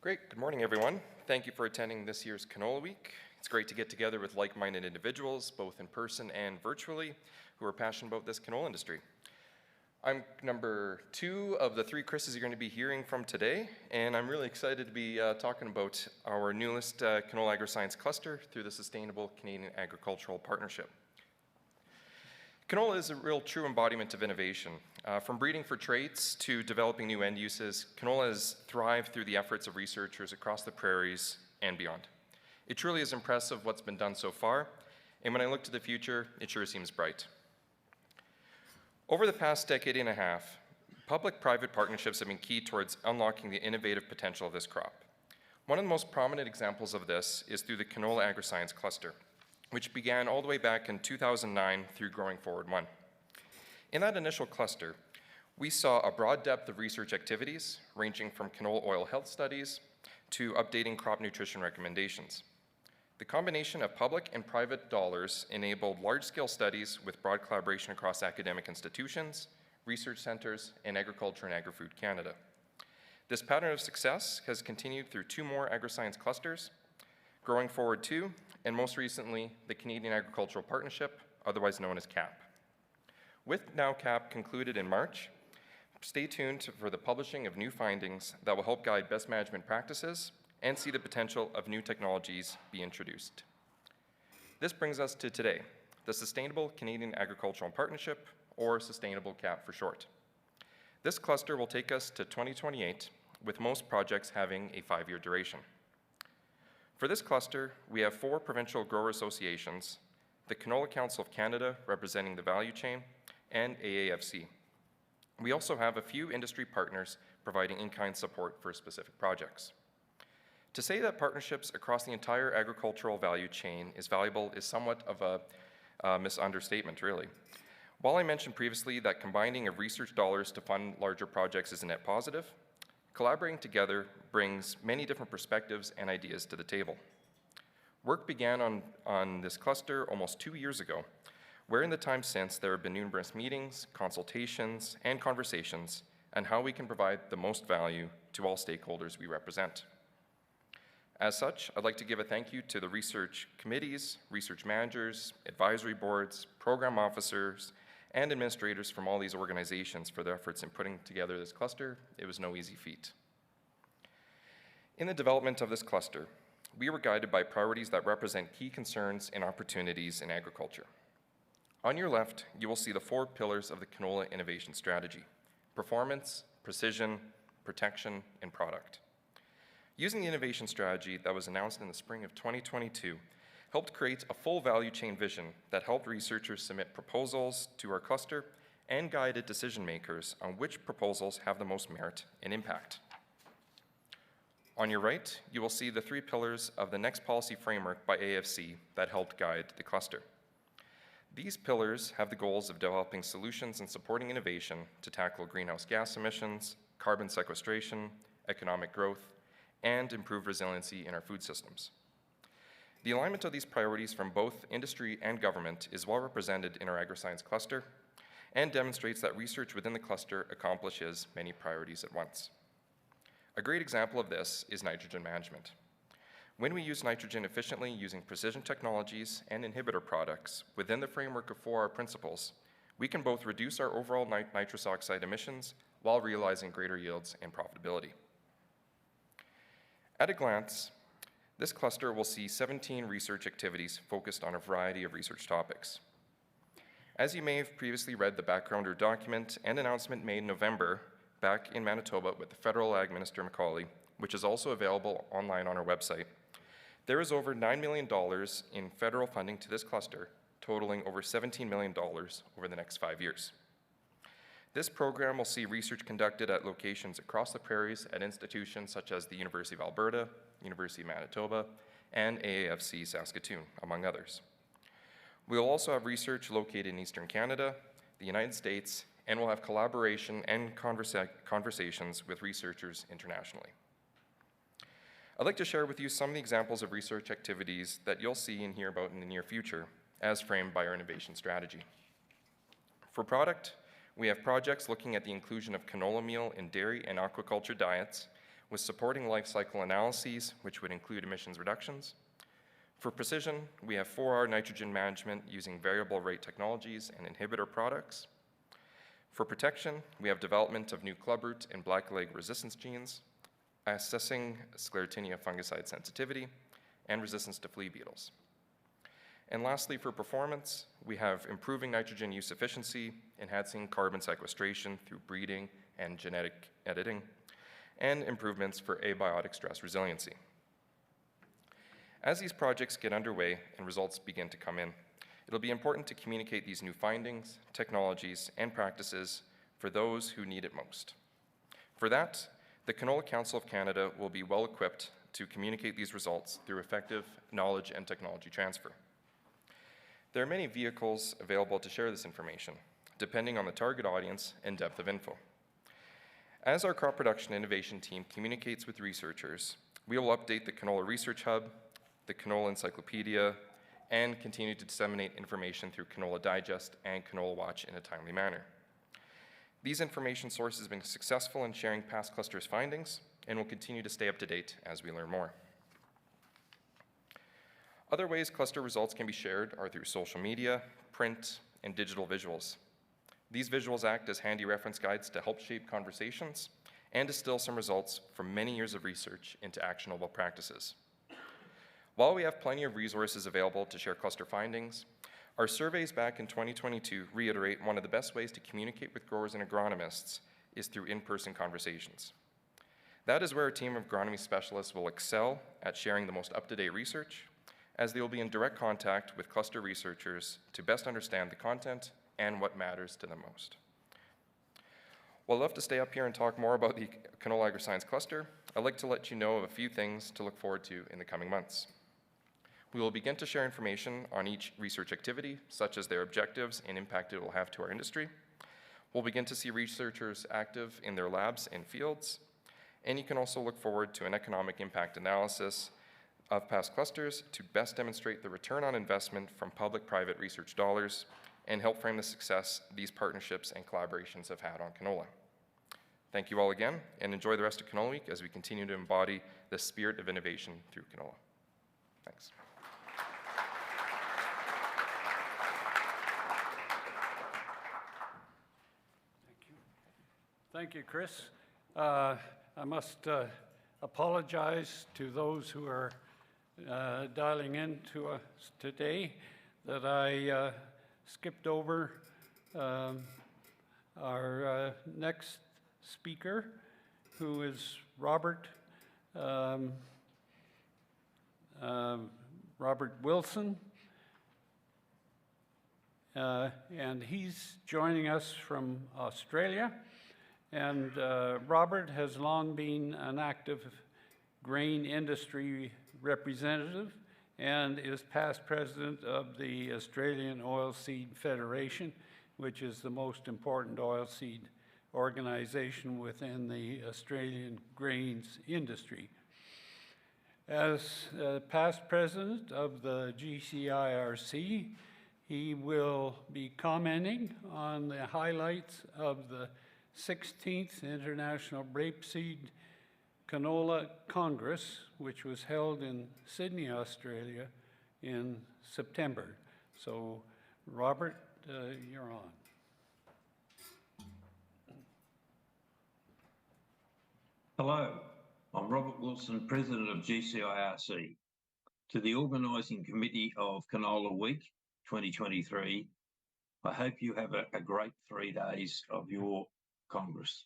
[SPEAKER 5] Great. Good morning, everyone. Thank you for attending this year's Canola Week. It's great to get together with like-minded individuals, both in person and virtually, who are passionate about this canola industry. I'm number 2 of the 3 Chris's you're going to be hearing from today, and I'm really excited to be talking about our newest Canola Agroscience cluster through the Sustainable Canadian Agricultural Partnership. Canola is a real true embodiment of innovation. From breeding for traits to developing new end uses, canola has thrived through the efforts of researchers across the prairies and beyond. It truly is impressive what's been done so far, and when I look to the future, it sure seems bright. Over the past decade and a half, public-private partnerships have been key towards unlocking the innovative potential of this crop. One of the most prominent examples of this is through the Canola Agroscience Cluster, which began all the way back in 2009 through Growing Forward 1. In that initial cluster, we saw a broad depth of research activities ranging from canola oil health studies to updating crop nutrition recommendations. The combination of public and private dollars enabled large-scale studies with broad collaboration across academic institutions, research centers, and Agriculture and Agri-Food Canada. This pattern of success has continued through 2 more agroscience clusters, Growing Forward 2, and most recently, the Canadian Agricultural Partnership, otherwise known as CAP. With now CAP concluded in March, stay tuned for the publishing of new findings that will help guide best management practices and see the potential of new technologies be introduced. This brings us to today, the Sustainable Canadian Agricultural Partnership, or Sustainable CAP for short. This cluster will take us to 2028, with most projects having a 5-year duration. For this cluster, we have 4 provincial grower associations, the Canola Council of Canada representing the value chain, and AAFC. We also have a few industry partners providing in-kind support for specific projects. To say that partnerships across the entire agricultural value chain is valuable is somewhat of a misunderstatement, really. While I mentioned previously that combining of research dollars to fund larger projects is a net positive, collaborating together brings many different perspectives and ideas to the table. Work began on this cluster almost 2 years ago, where in the time since there have been numerous meetings, consultations, and conversations on how we can provide the most value to all stakeholders we represent. As such, I'd like to give a thank you to the research committees, research managers, advisory boards, program officers, and administrators from all these organizations for their efforts in putting together this cluster. It was no easy feat. In the development of this cluster, we were guided by priorities that represent key concerns and opportunities in agriculture. On your left, you will see the 4 pillars of the canola innovation strategy: performance, precision, protection, and product. Using the innovation strategy that was announced in the spring of 2022 helped create a full value chain vision that helped researchers submit proposals to our cluster and guided decision makers on which proposals have the most merit and impact. On your right, you will see the 3 pillars of the next policy framework by AFC that helped guide the cluster. These pillars have the goals of developing solutions and supporting innovation to tackle greenhouse gas emissions, carbon sequestration, economic growth, and improved resiliency in our food systems. The alignment of these priorities from both industry and government is well represented in our agri-science cluster and demonstrates that research within the cluster accomplishes many priorities at once. A great example of this is nitrogen management. When we use nitrogen efficiently using precision technologies and inhibitor products within the framework of 4R principles, we can both reduce our overall nitrous oxide emissions while realizing greater yields and profitability. At a glance, this cluster will see 17 research activities focused on a variety of research topics. As you may have previously read the backgrounder document and announcement made in November back in Manitoba with the Federal Ag Minister Macaulay, which is also available online on our website, there is over $9 million in federal funding to this cluster, totaling over $17 million over the next 5 years. This program will see research conducted at locations across the prairies at institutions such as the University of Alberta, University of Manitoba, and AAFC Saskatoon, among others. We will also have research located in Eastern Canada, the United States, and we'll have collaboration and conversations with researchers internationally. I'd like to share with you some of the examples of research activities that you'll see and hear about in the near future, as framed by our innovation strategy. For product, we have projects looking at the inclusion of canola meal in dairy and aquaculture diets, with supporting life cycle analyses, which would include emissions reductions. For precision, we have 4R nitrogen management using variable rate technologies and inhibitor products. For protection, we have development of new clubroot and blackleg resistance genes, assessing Sclerotinia fungicide sensitivity, and resistance to flea beetles. And lastly, for performance, we have improving nitrogen use efficiency, enhancing carbon sequestration through breeding and genetic editing, and improvements for abiotic stress resiliency. As these projects get underway and results begin to come in, it'll be important to communicate these new findings, technologies, and practices for those who need it most. For that, the Canola Council of Canada will be well equipped to communicate these results through effective knowledge and technology transfer. There are many vehicles available to share this information, depending on the target audience and depth of info. As our crop production innovation team communicates with researchers, we will update the Canola Research Hub, the Canola Encyclopedia, and continue to disseminate information through Canola Digest and Canola Watch in a timely manner. These information sources have been successful in sharing past clusters' findings and will continue to stay up to date as we learn more. Other ways cluster results can be shared are through social media, print, and digital visuals. These visuals act as handy reference guides to help shape conversations and distill some results from many years of research into actionable practices. While we have plenty of resources available to share cluster findings, our surveys back in 2022 reiterate one of the best ways to communicate with growers and agronomists is through in-person conversations. That is where our team of agronomy specialists will excel at sharing the most up-to-date research, as they will be in direct contact with cluster researchers to best understand the content and what matters to them most. While I'd love to stay up here and talk more about the Canola Agri-Science Cluster, I'd like to let you know of a few things to look forward to in the coming months. We will begin to share information on each research activity, such as their objectives and impact it will have to our industry. We'll begin to see researchers active in their labs and fields, and you can also look forward to an economic impact analysis of past clusters to best demonstrate the return on investment from public-private research dollars and help frame the success these partnerships and collaborations have had on canola. Thank you all again, and enjoy the rest of Canola Week as we continue to embody the spirit of innovation through canola. Thanks.
[SPEAKER 2] Thank you, Chris. I must apologize to those who are dialing in to us today that I skipped over our next speaker, who is Robert Wilson. And he's joining us from Australia. And Robert has long been an active grain industry representative and is past president of the Australian Oilseed Federation, which is the most important oilseed organization within the Australian grains industry. As past president of the GCIRC, he will be commenting on the highlights of the 16th International Rapeseed Canola Congress, which was held in Sydney, Australia in September. So, Robert, you're on.
[SPEAKER 6] Hello, I'm Robert Wilson, President of GCIRC. To the Organising Committee of Canola Week 2023, I hope you have a great 3 days of your Congress.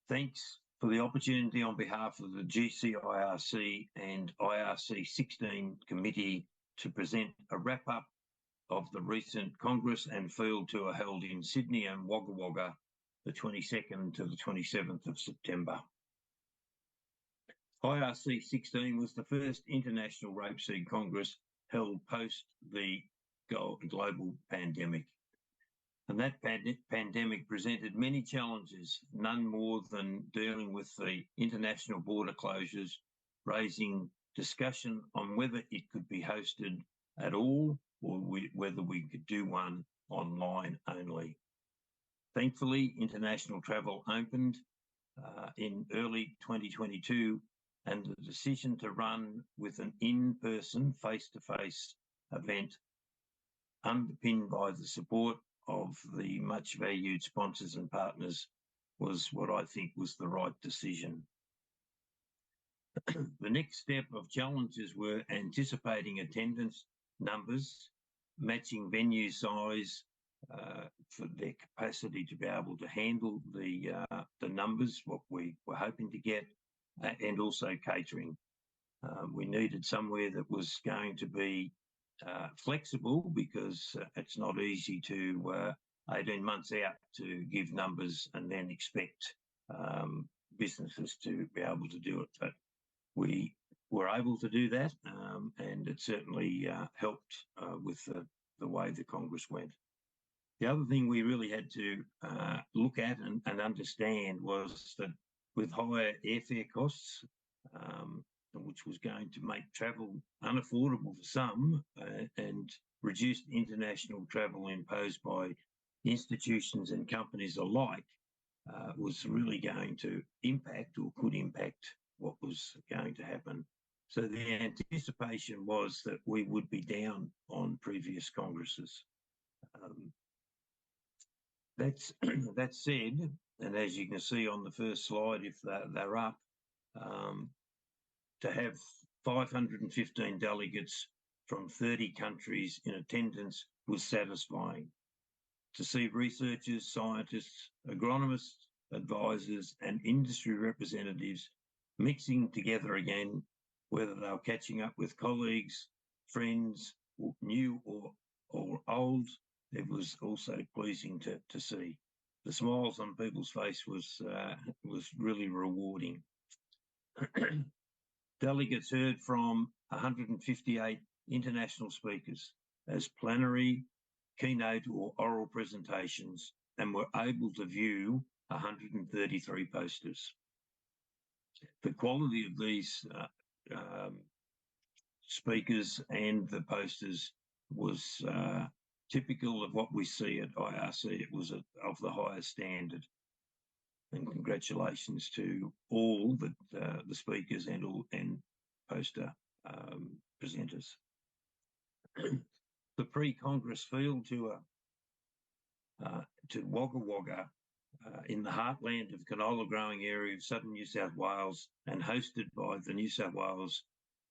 [SPEAKER 6] Thanks for the opportunity on behalf of the GCIRC and IRC 16 committee to present a wrap-up of the recent Congress and field tour held in Sydney and Wagga Wagga the 22nd to the 27th of September. IRC 16 was the first international rapeseed congress held post the global pandemic. And that pandemic presented many challenges, none more than dealing with the international border closures, raising discussion on whether it could be hosted at all or whether we could do one online only. Thankfully, international travel opened in early 2022, and the decision to run with an in-person, face-to-face event underpinned by the support of the much valued sponsors and partners was what I think was the right decision. The next step of challenges were anticipating attendance numbers, matching venue size for their capacity to be able to handle the numbers, what we were hoping to get, and also catering. We needed somewhere that was going to be flexible, because it's not easy to 18 months out to give numbers and then expect businesses to be able to do it. But we were able to do that, and it certainly helped with the way the Congress went. The other thing we really had to look at and understand was that with higher airfare costs, which was going to make travel unaffordable for some, and reduced international travel imposed by institutions and companies alike, was really going to impact, or could impact, what was going to happen. So the anticipation was that we would be down on previous congresses. That said, and as you can see on the first slide, if they're up, to have 515 delegates from 30 countries in attendance was satisfying. To see researchers, scientists, agronomists, advisors, and industry representatives mixing together again, whether they were catching up with colleagues, friends, new or old, it was also pleasing to see. The smiles on people's face was really rewarding. Delegates heard from 158 international speakers as plenary, keynote or oral presentations and were able to view 133 posters. The quality of these speakers and the posters was typical of what we see at IRC. It was of the highest standard. And congratulations to all the speakers and poster presenters. The pre-Congress field tour to Wagga Wagga in the heartland of canola growing area of southern New South Wales and hosted by the New South Wales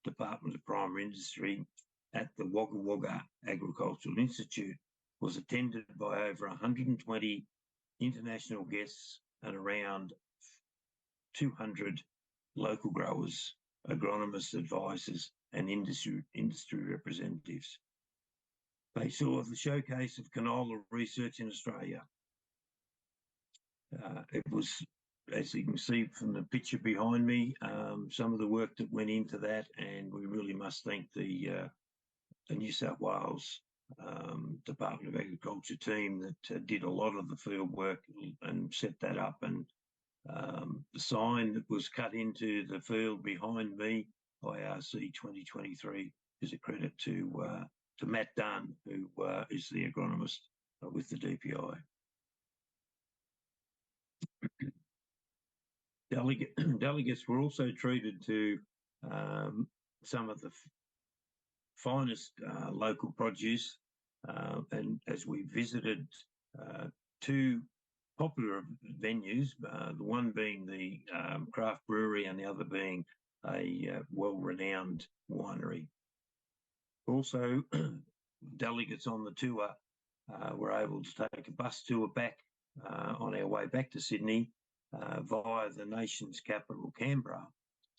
[SPEAKER 6] Department of Primary Industry at the Wagga Wagga Agricultural Institute was attended by over 120 international guests and around 200 local growers, agronomists, advisors, and industry representatives. They saw the showcase of canola research in Australia. It was, as you can see from the picture behind me, some of the work that went into that, and we really must thank the New South Wales Department of Agriculture team that did a lot of the field work and set that up. And the sign that was cut into the field behind me, IRC 2023, is a credit to Matt Dunn, who is the agronomist with the DPI. Delegates were also treated to some of the finest local produce, and as we visited two popular venues, the one being the craft brewery and the other being a well-renowned winery. Also, delegates on the tour were able to take a bus tour back on our way back to Sydney via the nation's capital, Canberra,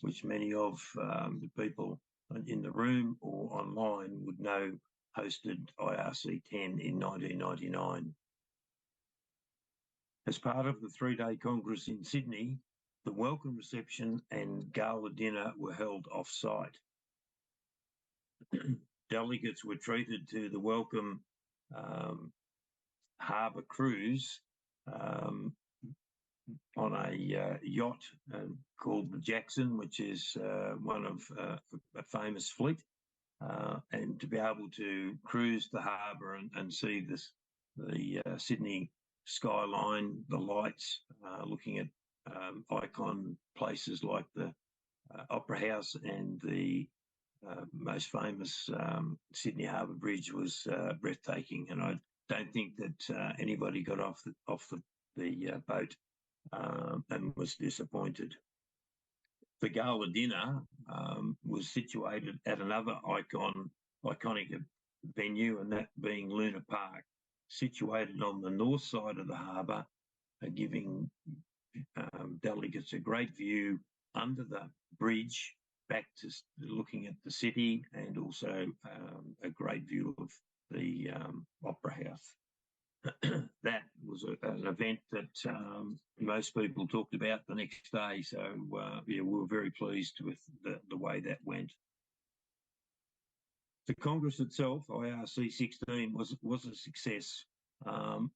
[SPEAKER 6] which many of the people in the room or online would know hosted IRC 10 in 1999. As part of the three-day Congress in Sydney, the welcome reception and gala dinner were held off-site. Delegates were treated to the welcome harbour cruise on a yacht called the Jackson, which is one of a famous fleet, and to be able to cruise the harbour and see the Sydney skyline, the lights, looking at icon places like the Opera House and the most famous Sydney Harbour Bridge was breathtaking, and I don't think that anybody got off the boat and was disappointed. The gala dinner was situated at another iconic venue, and that being Luna Park, situated on the north side of the harbour, giving delegates a great view under the bridge back to looking at the city, and also a great view of the Opera House. That was an event that most people talked about the next day, so yeah, we were very pleased with the way that went. The Congress itself, IRC 16, was a success,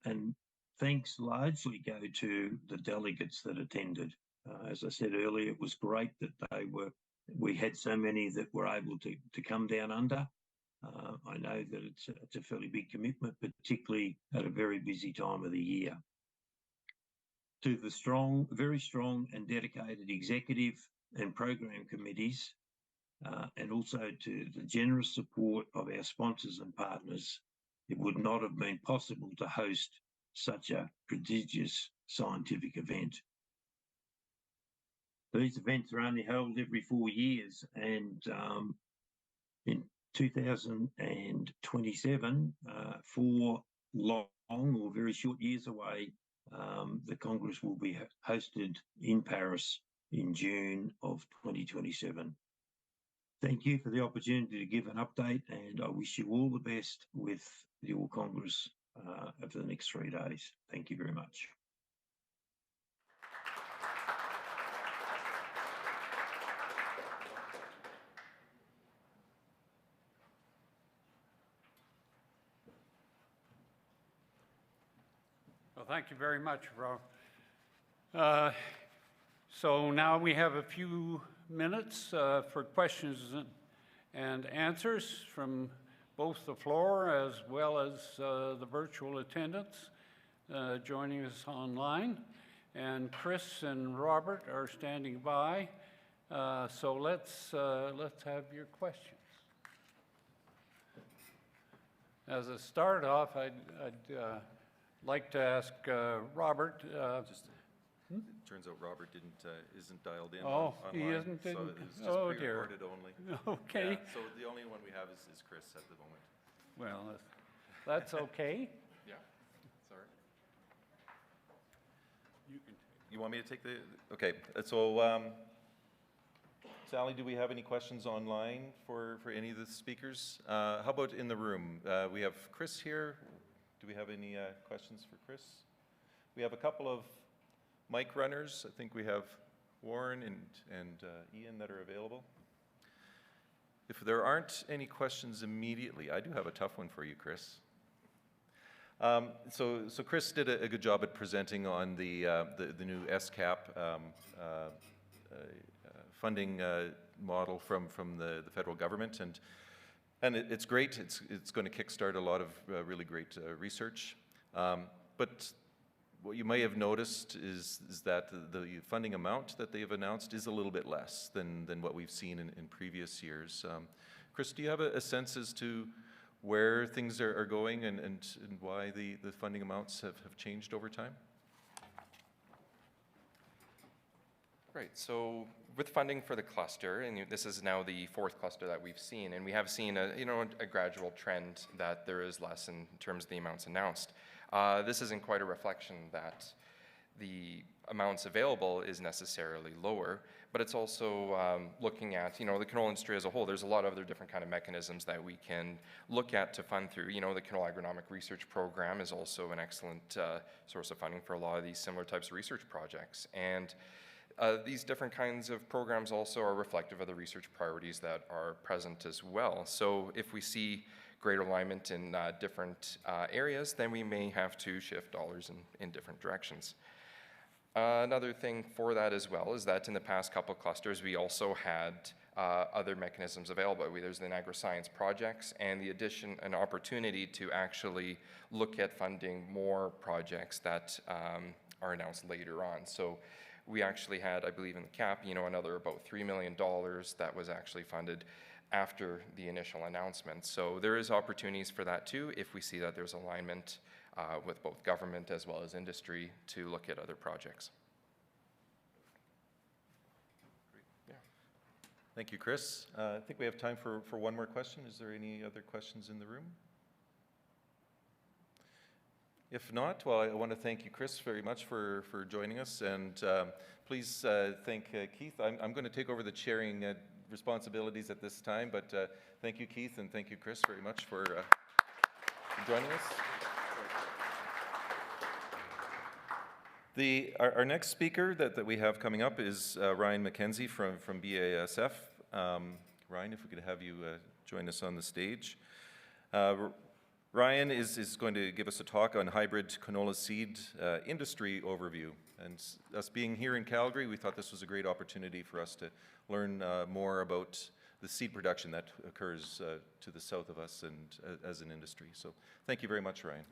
[SPEAKER 6] and thanks largely go to the delegates that attended. As I said earlier, it was great that we had so many that were able to come down under. I know that it's a fairly big commitment, particularly at a very busy time of the year. To the very strong and dedicated executive and program committees, and also to the generous support of our sponsors and partners, it would not have been possible to host such a prodigious scientific event. These events are only held every 4 years, and in 2027, 4 long or very short years away, the Congress will be hosted in Paris in June of 2027. Thank you for the opportunity to give an update, and I wish you all the best with your Congress over the next 3 days. Thank you very much.
[SPEAKER 2] Well, thank you very much, Rob. So now we have a few minutes for questions and answers from both the floor as well as the virtual attendants joining us online. And Chris and Robert are standing by. So let's have your questions. As a start off, I'd like to ask Robert.
[SPEAKER 1] It turns out Robert isn't dialed in
[SPEAKER 2] Oh,
[SPEAKER 1] online.
[SPEAKER 2] he isn't?
[SPEAKER 1] So
[SPEAKER 2] Didn't-
[SPEAKER 1] it's just
[SPEAKER 2] oh, dear.
[SPEAKER 1] pre-recorded only.
[SPEAKER 2] Okay.
[SPEAKER 1] Yeah, so the only one we have is Chris at the moment.
[SPEAKER 2] Well, that's okay.
[SPEAKER 5] Yeah, sorry.
[SPEAKER 1] You want me to take the, okay, so Sally, do we have any questions online for any of the speakers? How about in the room? We have Chris here. Do we have any questions for Chris? We have a couple of mic runners. I think we have Warren and Ian that are available. If there aren't any questions immediately, I do have a tough one for you, Chris. So Chris did a good job at presenting on the new SCAP funding model from the federal government, and it's great. It's going to kickstart a lot of really great research. But what you may have noticed is that the funding amount that they've announced is a little bit less than what we've seen in previous years. Chris, do you have a sense as to where things are going and why the funding amounts have changed over time?
[SPEAKER 5] Right, so with funding for the cluster, and this is now the fourth cluster that we've seen, and we have seen a gradual trend that there is less in terms of the amounts announced. This isn't quite a reflection that the amounts available is necessarily lower, but it's also looking at, the canola industry as a whole. There's a lot of other different kind of mechanisms that we can look at to fund through. The Canola Agronomic Research Program is also an excellent source of funding for a lot of these similar types of research projects. And these different kinds of programs also are reflective of the research priorities that are present as well. So if we see greater alignment in different areas, then we may have to shift dollars in different directions. Another thing for that as well is that in the past couple clusters, we also had other mechanisms available. There's the agri-science projects and the addition, an opportunity to actually look at funding more projects that are announced later on. So we actually had, I believe in the cap, another about $3 million that was actually funded after the initial announcement. So there is opportunities for that too, if we see that there's alignment with both government as well as industry to look at other projects. Yeah.
[SPEAKER 1] Thank you, Chris. I think we have time for one more question. Is there any other questions in the room? If not, well, I want to thank you, Chris, very much for joining us, and please thank Keith. I'm going to take over the chairing responsibilities at this time, but thank you, Keith, and thank you, Chris, very much for joining us. Our next speaker that we have coming up is Ryan MacKenzie from BASF. Ryan, if we could have you join us on the stage. Ryan is going to give us a talk on hybrid canola seed industry overview. And us being here in Calgary, we thought this was a great opportunity for us to learn more about the seed production that occurs to the south of us and as an industry. So thank you very much, Ryan.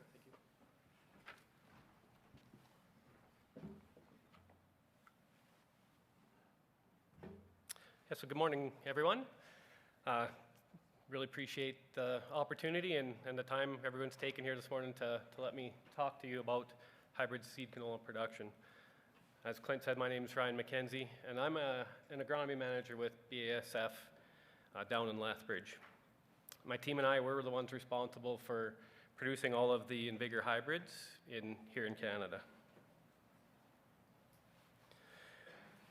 [SPEAKER 7] Yeah, so good morning, everyone. Really appreciate the opportunity and the time everyone's taken here this morning to let me talk to you about hybrid seed canola production. As Clint said, my name is Ryan MacKenzie, and I'm an agronomy manager with BASF down in Lethbridge. My team and I were the ones responsible for producing all of the InVigor hybrids here in Canada.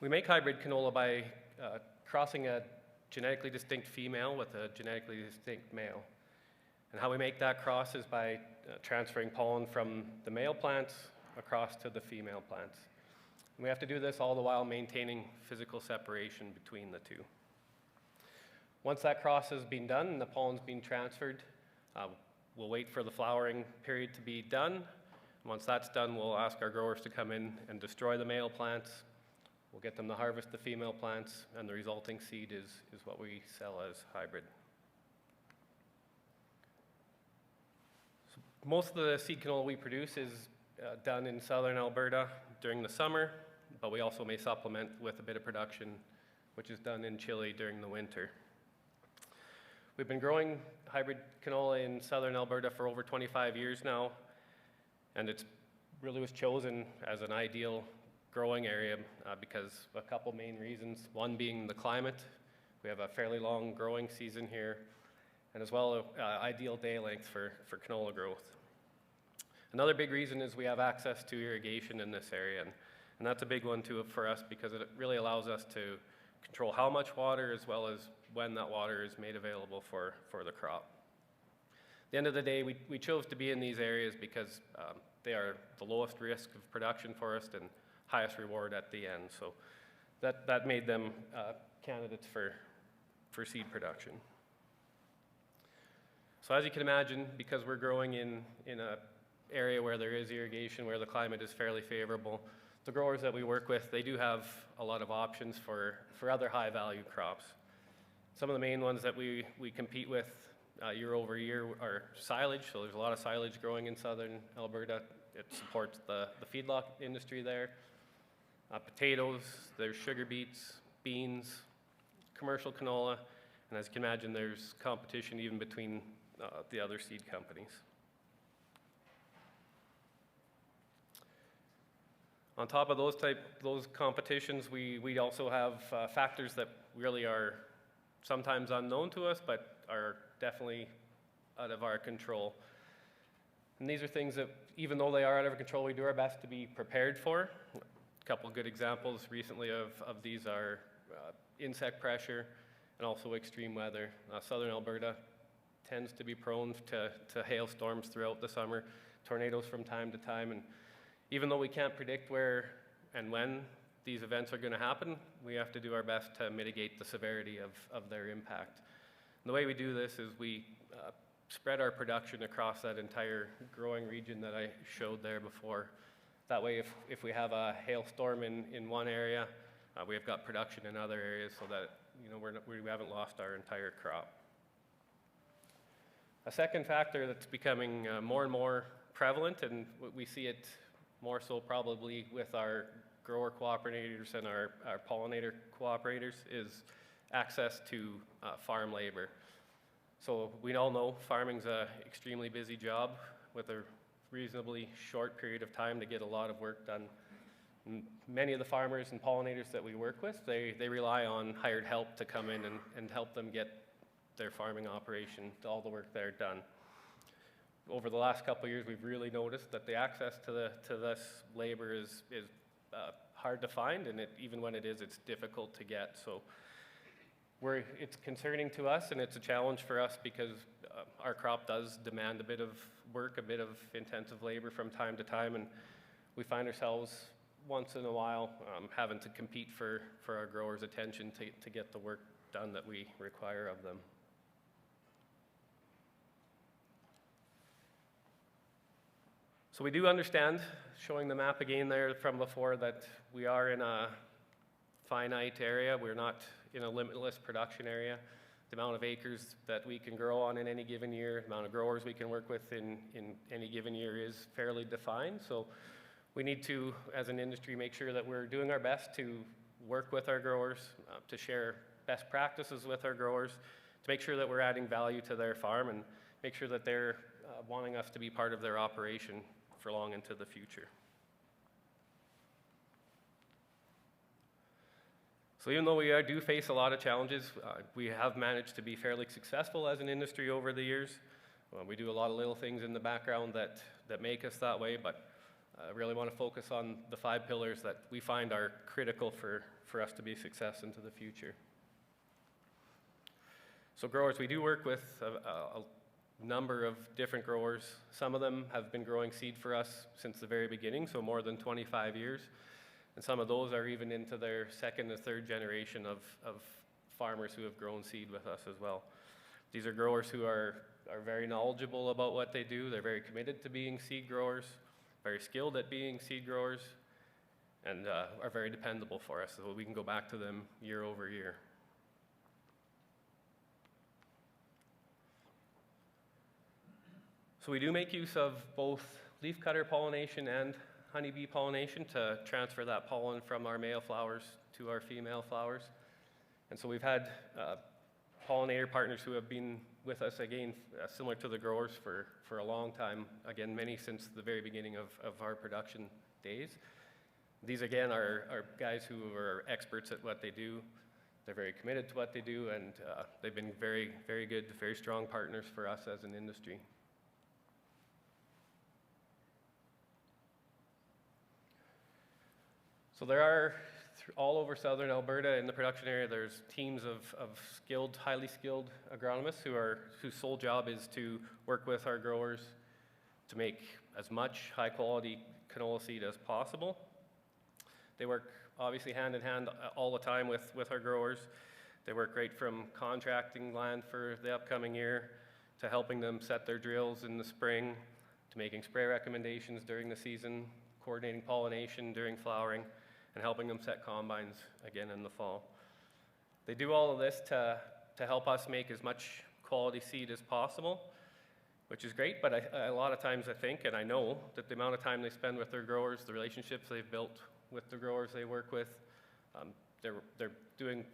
[SPEAKER 7] We make hybrid canola by crossing a genetically distinct female with a genetically distinct male. And how we make that cross is by transferring pollen from the male plants across to the female plants. And we have to do this all the while maintaining physical separation between the two. Once that cross has been done and the pollen's been transferred, we'll wait for the flowering period to be done. Once that's done, we'll ask our growers to come in and destroy the male plants. We'll get them to harvest the female plants, and the resulting seed is what we sell as hybrid. So most of the seed canola we produce is done in southern Alberta during the summer, but we also may supplement with a bit of production, which is done in Chile during the winter. We've been growing hybrid canola in southern Alberta for over 25 years now, and it really was chosen as an ideal growing area because a couple main reasons. One being the climate. We have a fairly long growing season here, and as well ideal day length for canola growth. Another big reason is we have access to irrigation in this area, and that's a big one too for us because it really allows us to control how much water as well as when that water is made available for the crop. At the end of the day, we chose to be in these areas because they are the lowest risk of production for us and highest reward at the end. So that made them candidates for seed production. So as you can imagine, because we're growing in an area where there is irrigation, where the climate is fairly favorable, the growers that we work with, they do have a lot of options for other high-value crops. Some of the main ones that we compete with year over year are silage. So there's a lot of silage growing in southern Alberta. It supports the feedlot industry there. Potatoes, there's sugar beets, beans, commercial canola, and as you can imagine, there's competition even between the other seed companies. On top of those competitions, we also have factors that really are sometimes unknown to us, but are definitely out of our control. And these are things that, even though they are out of our control, we do our best to be prepared for. A couple good examples recently of these are insect pressure and also extreme weather. Southern Alberta tends to be prone to hailstorms throughout the summer, tornadoes from time to time, and even though we can't predict where and when these events are going to happen, we have to do our best to mitigate the severity of their impact. And the way we do this is we spread our production across that entire growing region that I showed there before. That way, if we have a hailstorm in one area, we have got production in other areas so that we haven't lost our entire crop. A second factor that's becoming more and more prevalent, and we see it more so probably with our grower cooperators and our pollinator cooperators, is access to farm labor. So we all know farming's an extremely busy job with a reasonably short period of time to get a lot of work done. And many of the farmers and pollinators that we work with, they rely on hired help to come in and help them get their farming operation, all the work there done. Over the last couple of years, we've really noticed that the access to this labor is hard to find, and even when it is, it's difficult to get. So it's concerning to us, and it's a challenge for us because our crop does demand a bit of work, a bit of intensive labor from time to time, and we find ourselves once in a while having to compete for our growers' attention to get the work done that we require of them. So we do understand, showing the map again there from before, that we are in a finite area. We're not in a limitless production area. The amount of acres that we can grow on in any given year, the amount of growers we can work with in any given year is fairly defined. So we need to, as an industry, make sure that we're doing our best to work with our growers, to share best practices with our growers, to make sure that we're adding value to their farm and make sure that they're wanting us to be part of their operation for long into the future. So even though we do face a lot of challenges, we have managed to be fairly successful as an industry over the years. We do a lot of little things in the background that make us that way, but I really want to focus on the 5 pillars that we find are critical for us to be success into the future. So growers, we do work with a number of different growers. Some of them have been growing seed for us since the very beginning, so more than 25 years. And some of those are even into their second and third generation of farmers who have grown seed with us as well. These are growers who are very knowledgeable about what they do. They're very committed to being seed growers, very skilled at being seed growers, and are very dependable for us, so we can go back to them year over year. So we do make use of both leafcutter pollination and honeybee pollination to transfer that pollen from our male flowers to our female flowers. And so we've had pollinator partners who have been with us, again, similar to the growers for a long time, again, many since the very beginning of our production days. These, again, are guys who are experts at what they do. They're very committed to what they do, and they've been very, very good, very strong partners for us as an industry. So there are, all over southern Alberta in the production area, there's teams of skilled, highly skilled agronomists whose sole job is to work with our growers to make as much high quality canola seed as possible. They work obviously hand in hand all the time with our growers. They work right from contracting land for the upcoming year to helping them set their drills in the spring, to making spray recommendations during the season, coordinating pollination during flowering, and helping them set combines again in the fall. They do all of this to help us make as much quality seed as possible, which is great, but a lot of times I think, and I know, that the amount of time they spend with their growers, the relationships they've built with the growers they work with, they're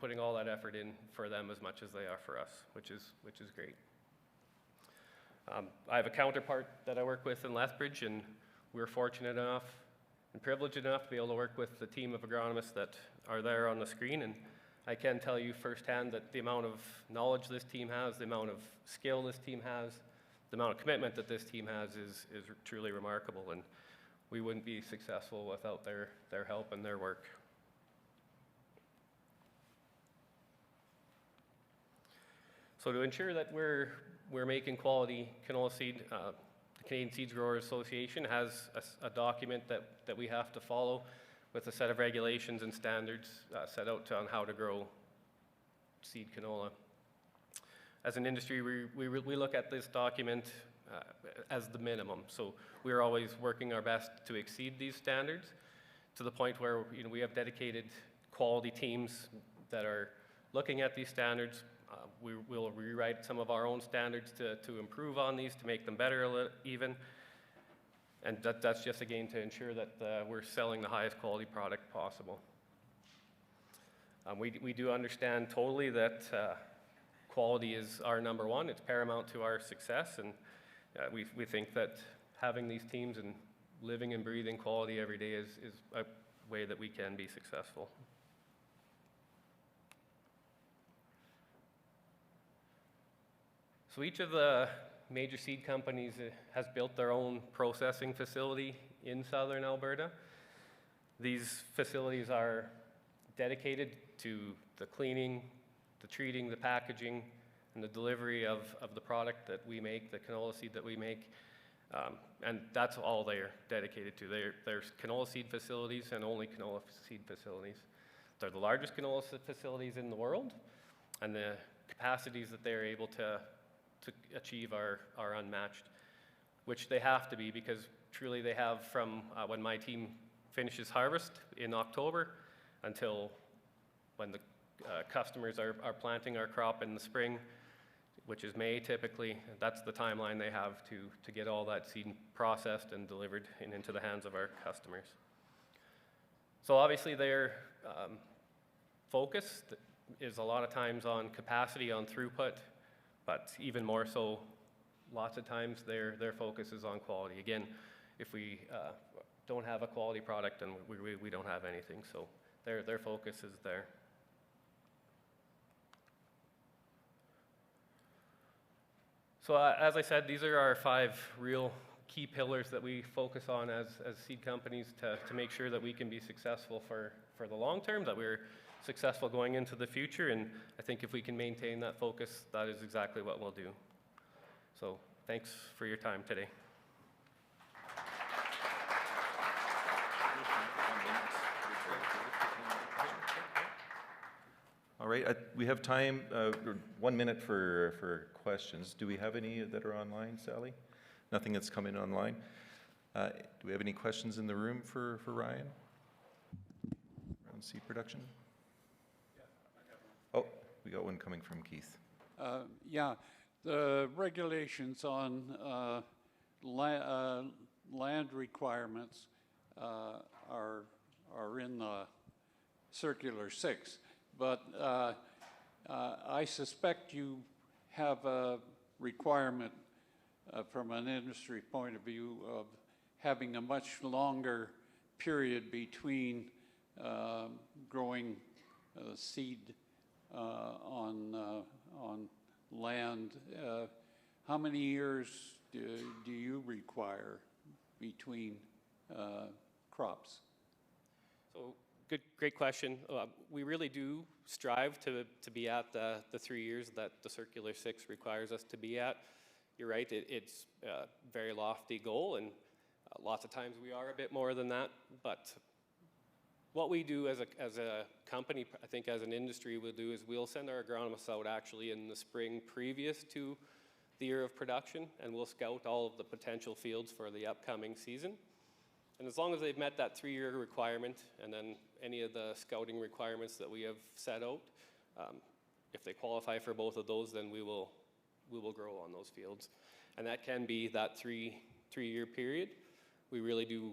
[SPEAKER 7] putting all that effort in for them as much as they are for us, which is great. I have a counterpart that I work with in Lethbridge, and we're fortunate enough and privileged enough to be able to work with the team of agronomists that are there on the screen. And I can tell you firsthand that the amount of knowledge this team has, the amount of skill this team has, the amount of commitment that this team has is truly remarkable. And we wouldn't be successful without their help and their work. So to ensure that we're making quality canola seed, the Canadian Seeds Growers Association has a document that we have to follow with a set of regulations and standards set out on how to grow seed canola. As an industry, we look at this document as the minimum. So we're always working our best to exceed these standards to the point where we have dedicated quality teams that are looking at these standards. We'll rewrite some of our own standards to improve on these, to make them better even. And that's just, again, to ensure that we're selling the highest quality product possible. We do understand totally that quality is our number one. It's paramount to our success, and we think that having these teams and living and breathing quality every day is a way that we can be successful. So each of the major seed companies has built their own processing facility in southern Alberta. These facilities are dedicated to the cleaning, the treating, the packaging, and the delivery of the product that we make, the canola seed that we make. And that's all they're dedicated to. There's canola seed facilities and only canola seed facilities. They're the largest canola facilities in the world, and the capacities that they're able to achieve are unmatched, which they have to be, because truly they have from when my team finishes harvest in October until when the customers are planting our crop in the spring, which is May typically. That's the timeline they have to get all that seed processed and delivered into the hands of our customers. So obviously their focus is a lot of times on capacity, on throughput, but even more so, lots of times their focus is on quality. Again, if we don't have a quality product, then we don't have anything. So their focus is there. So as I said, these are our 5 real key pillars that we focus on as seed companies to make sure that we can be successful for the long term, that we're successful going into the future. And I think if we can maintain that focus, that is exactly what we'll do. So thanks for your time today.
[SPEAKER 1] All right, we have time, 1 minute for questions. Do we have any that are online, Sally? Nothing that's come in online? Do we have any questions in the room for Ryan? Around seed production? Oh, we got one coming from Keith.
[SPEAKER 2] Yeah, the regulations on land requirements are in the Circular 6, but I suspect you have a requirement from an industry point of view of having a much longer period between growing seed on land. How many years do you require between crops?
[SPEAKER 7] So great question. We really do strive to be at the 3 years that the Circular 6 requires us to be at. You're right, it's a very lofty goal, and lots of times we are a bit more than that, but what we do as a company, I think as an industry we'll do, is we'll send our agronomists out actually in the spring previous to the year of production, and we'll scout all of the potential fields for the upcoming season. And as long as they've met that 3-year requirement, and then any of the scouting requirements that we have set out, if they qualify for both of those, then we will grow on those fields. And that can be that three-year period. We really do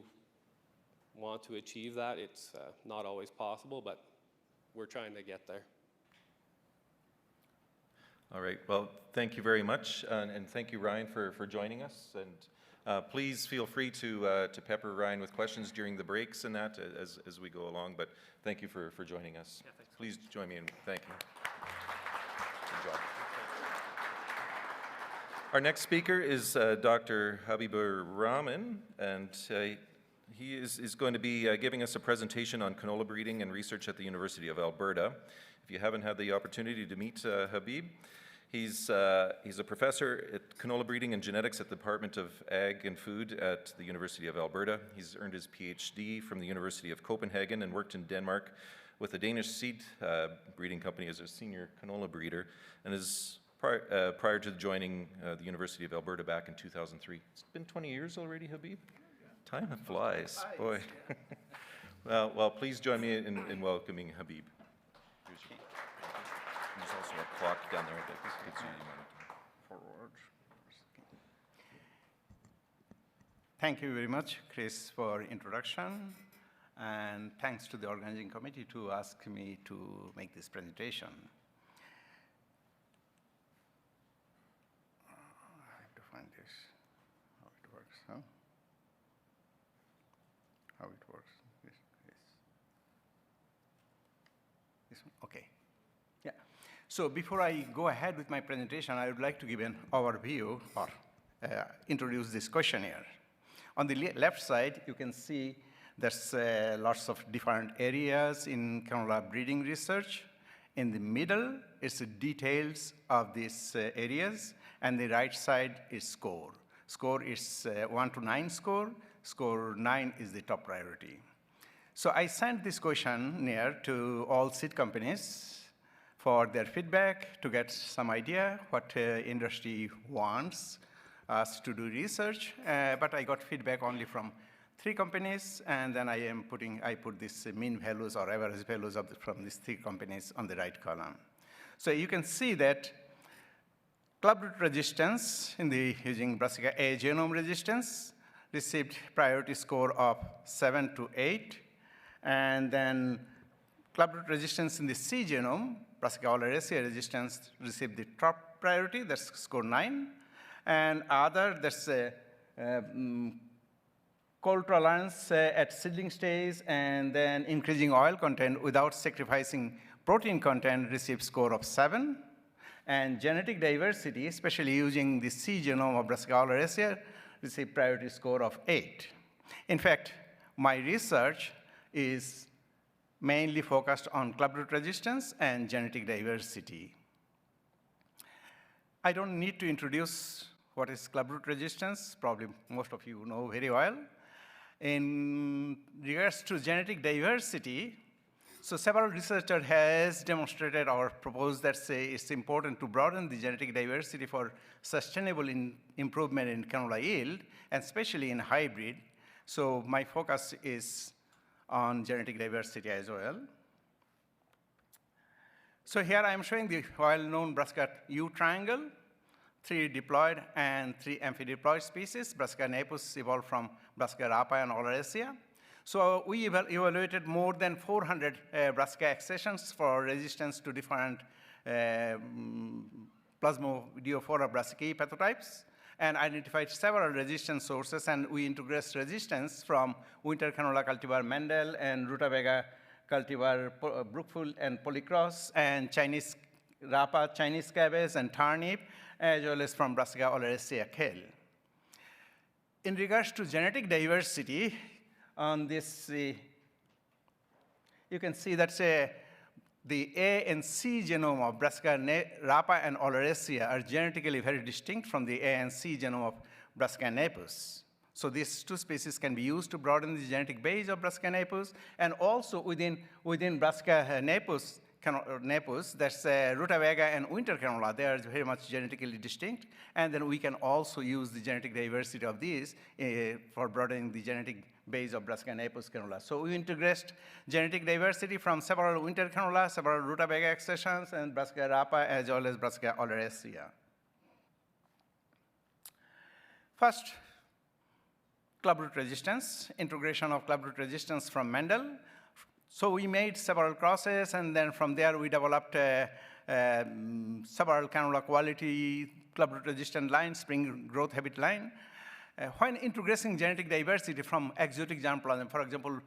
[SPEAKER 7] want to achieve that. It's not always possible, but we're trying to get there.
[SPEAKER 1] All right, well, thank you very much, and thank you, Ryan, for joining us. And please feel free to pepper Ryan with questions during the breaks and that as we go along, but thank you for joining us.
[SPEAKER 7] Yeah, thanks.
[SPEAKER 1] Please join me in thanking. Good job. Our next speaker is Dr. Habibur Rahman, and he is going to be giving us a presentation on canola breeding and research at the University of Alberta. If you haven't had the opportunity to meet Habib, he's a professor at canola breeding and genetics at the Department of Ag and Food at the University of Alberta. He's earned his PhD from the University of Copenhagen and worked in Denmark with a Danish seed breeding company as a senior canola breeder, and is prior to joining the University of Alberta back in 2003. It's been 20 years already, Habib? Time flies, boy. Well, please join me in welcoming Habib. Here's your, there's also a clock down there that gives you a minute.
[SPEAKER 8] Forward. Thank you very much, Chris, for introduction, and thanks to the organizing committee to ask me to make this presentation. I have to find this, how it works, huh? How it works. This one, okay. Yeah. So before I go ahead with my presentation, I would like to give an overview or introduce this questionnaire. On the left side, you can see there's lots of different areas in canola breeding research. In the middle is the details of these areas, and the right side is score. Score is 1 to 9 score. Score 9 is the top priority. So I sent this questionnaire to all seed companies for their feedback to get some idea what industry wants us to do research, but I got feedback only from 3 companies, and then I put this mean values or average values from these 3 companies on the right column. So you can see that clubroot resistance using Brassica A genome resistance received priority score of 7 to 8, and then clubroot resistance in the C genome, Brassica oleracea resistance, received the top priority, that's score 9, and other, that's cold tolerance at seedling stage, and then increasing oil content without sacrificing protein content, received score of 7, and genetic diversity, especially using the C genome of Brassica oleracea, received priority score of 8. In fact, my research is mainly focused on clubroot resistance and genetic diversity. I don't need to introduce what is clubroot resistance. Probably most of you know very well. In regards to genetic diversity, so several researchers has demonstrated or proposed that it's important to broaden the genetic diversity for sustainable improvement in canola yield, and especially in hybrid. So my focus is on genetic diversity as well. So here I am showing the well-known Brassica U triangle, 3 diploid and 3 amphidiploid species. Brassica napus evolved from Brassica rapa and Oilseed. So we evaluated more than 400 Brassica accessions for resistance to different Plasmodiophora brassicae pathotypes, and identified several resistance sources, and we integrate resistance from winter canola cultivar Mendel and rutabaga cultivar Brookfield and Polycross, and Chinese rapa, Chinese cabbage, and turnip, as well as from Brassica oleracea kale. In regards to genetic diversity, on this, you can see that the A and C genome of Brassica rapa and oleracea are genetically very distinct from the A and C genome of Brassica napus. So these 2 species can be used to broaden the genetic base of Brassica napus, and also within Brassica napus, that's rutabaga and winter canola. They are very much genetically distinct, and then we can also use the genetic diversity of these for broadening the genetic base of Brassica napus canola. So we integrate genetic diversity from several winter canola, several rutabaga accessions, and Brassica rapa, as well as Brassica oleracea. First, clubroot resistance, integration of clubroot resistance from Mendel. So we made several crosses, and then from there we developed several canola quality clubroot resistant lines, spring growth habit line. When introducing genetic diversity from exotic germplasm, for example,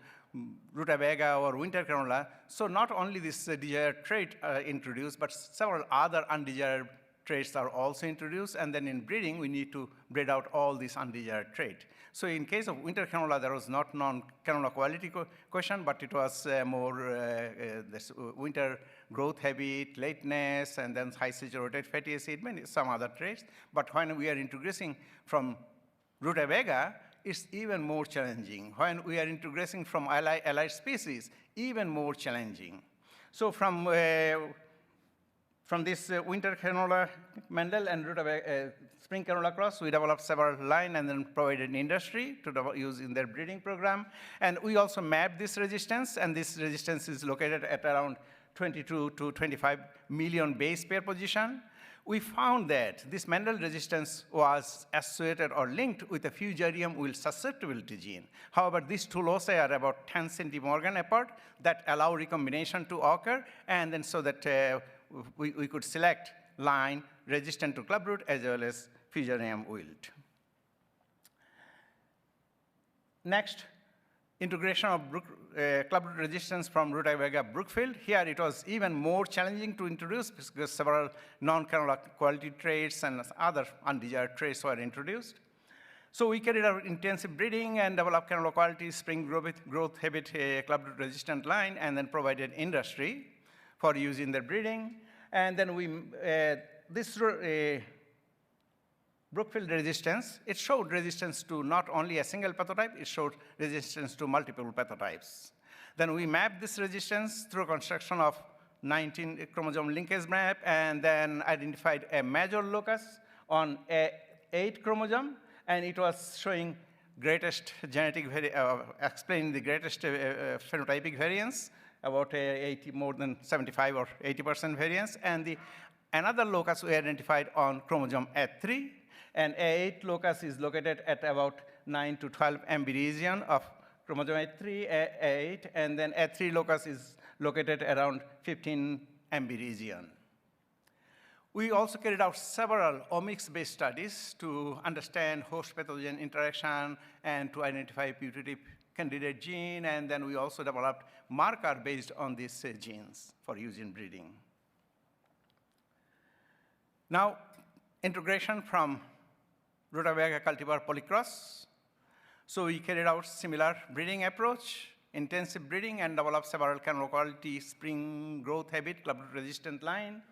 [SPEAKER 8] rutabaga or winter canola, so not only this desired trait introduced, but several other undesired traits are also introduced, and then in breeding, we need to breed out all these undesired traits. So in case of winter canola, there was not non-canola quality question, but it was more this winter growth habit, lateness, and then high saturated fatty acid, some other traits. But when we are introducing from rutabaga, it's even more challenging. When we are introducing from allied species, even more challenging. So from this winter canola Mendel and rutabaga spring canola cross, we developed several lines and then provided industry to use in their breeding program. And we also mapped this resistance, and this resistance is located at around 22 to 25 million base pair position. We found that this Mendel resistance was associated or linked with a fusarium wilt susceptibility gene. However, these 2 loci are about 10 centimorgan apart that allow recombination to occur, and then so that we could select line resistant to clubroot as well as fusarium wilt. Next, integration of clubroot resistance from rutabaga Brookfield. Here it was even more challenging to introduce because several non-canola quality traits and other undesired traits were introduced. So we carried out intensive breeding and developed canola quality spring growth habit clubroot resistant line, and then provided industry for use in their breeding. And then we, this Brookfield resistance, it showed resistance to not only a single pathotype, it showed resistance to multiple pathotypes. Then we mapped this resistance through construction of 19 chromosome linkage map, and then identified a major locus on a 8 chromosome, and it was showing greatest genetic, explaining the greatest phenotypic variance, about more than 75 or 80% variance. And another locus we identified on chromosome A3, and A8 locus is located at about 9 to 12 MB region of chromosome A3, A8, and then A3 locus is located around 15 MB region. We also carried out several omics-based studies to understand host pathogen interaction and to identify putative candidate gene, and then we also developed marker based on these genes for use in breeding. Now, integration from rutabaga cultivar Polycross. So we carried out similar breeding approach, intensive breeding, and developed several canola quality spring growth habit clubroot resistant line.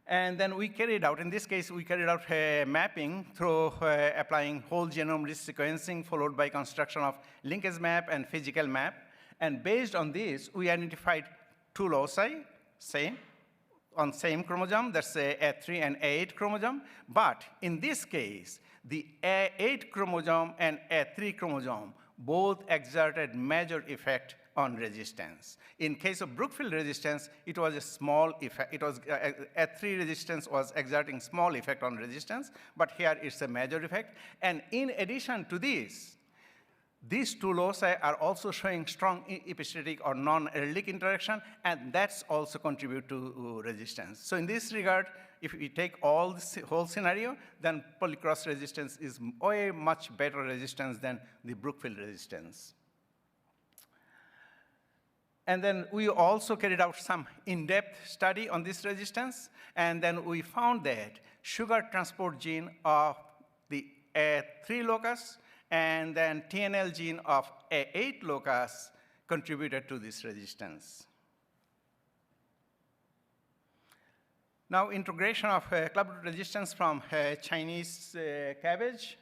[SPEAKER 8] And then we carried out, in this case, we carried out mapping through applying whole genome risk sequencing, followed by construction of linkage map and physical map. And based on this, we identified 2 loci, on same chromosome, that's A3 and A8 chromosome. But in this case, the A8 chromosome and A3 chromosome both exerted major effect on resistance. In case of Brookfield resistance, it was a small effect. It was H3 resistance was exerting small effect on resistance, but here it's a major effect. And in addition to this, these two loci are also showing strong epistatic or non-allelic interaction, and that's also contribute to resistance. So in this regard, if we take all this whole scenario, then polycross resistance is way much better resistance than the Brookfield resistance. And then we also carried out some in-depth study on this resistance, and then we found that sugar transport gene of the A3 locus and then TNL gene of A8 locus contributed to this resistance. Now, integration of clubroot resistance from Chinese cabbage,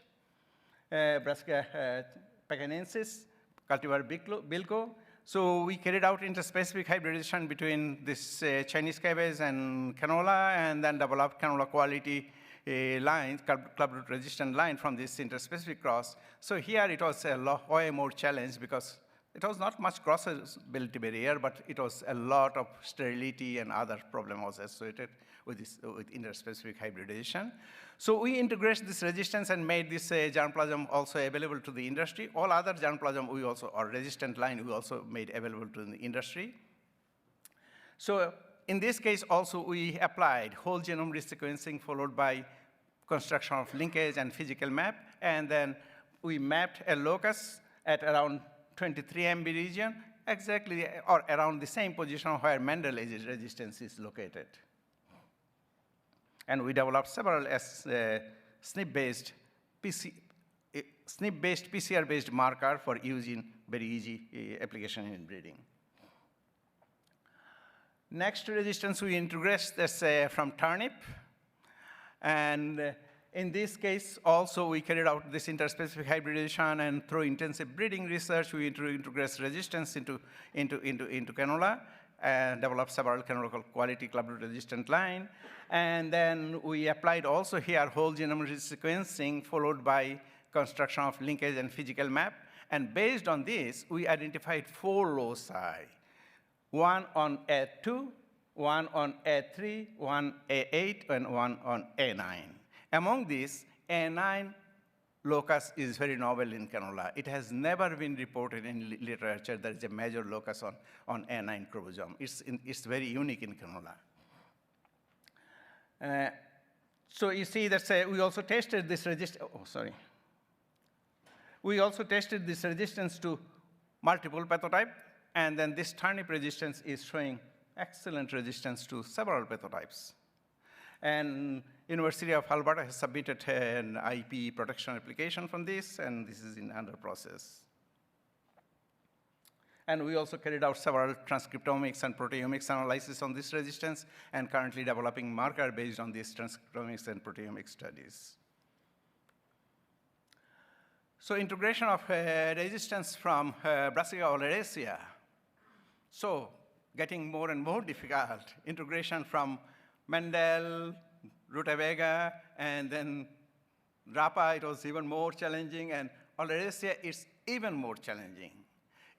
[SPEAKER 8] Brassica pekinensis, cultivar bilco. So we carried out interspecific hybridization between this Chinese cabbage and canola, and then developed canola quality line, clubroot resistant line from this interspecific cross. So here it was a way more challenge because it was not much crossability barrier, but it was a lot of sterility and other problems associated with this with interspecific hybridization. So we integrated this resistance and made this germplasm also available to the industry. All other germplasm we also, or resistant line, we also made available to the industry. So in this case also we applied whole genome resequencing followed by construction of linkage and physical map, and then we mapped a locus at around 23 MB region, exactly, or around the same position where Mendel resistance is located. And we developed several SNP-based PCR-based marker for using very easy application in breeding. Next resistance we integrate this from turnip. And in this case, also we carried out this interspecific hybridization, and through intensive breeding research, we integrate resistance into canola and developed several canola quality clubroot resistant line. And then we applied also here whole genome sequencing followed by construction of linkage and physical map. And based on this, we identified 4 loci, one on A2, one on A3, one A8, and one on A9. Among these, A9 locus is very novel in canola. It has never been reported in literature there is a major locus on A9 chromosome. It's very unique in canola. So you see that we also tested this We also tested this resistance to multiple pathotype, and then this turnip resistance is showing excellent resistance to several pathotypes. And University of Alberta has submitted an IP protection application from this, and this is under process. And we also carried out several transcriptomics and proteomics analysis on this resistance, and currently developing marker based on these transcriptomics and proteomics studies. So integration of resistance from Brassica oleracea. So getting more and more difficult. Integration from Mendel, rutabaga, and then Rapa, it was even more challenging, and oleracea is even more challenging.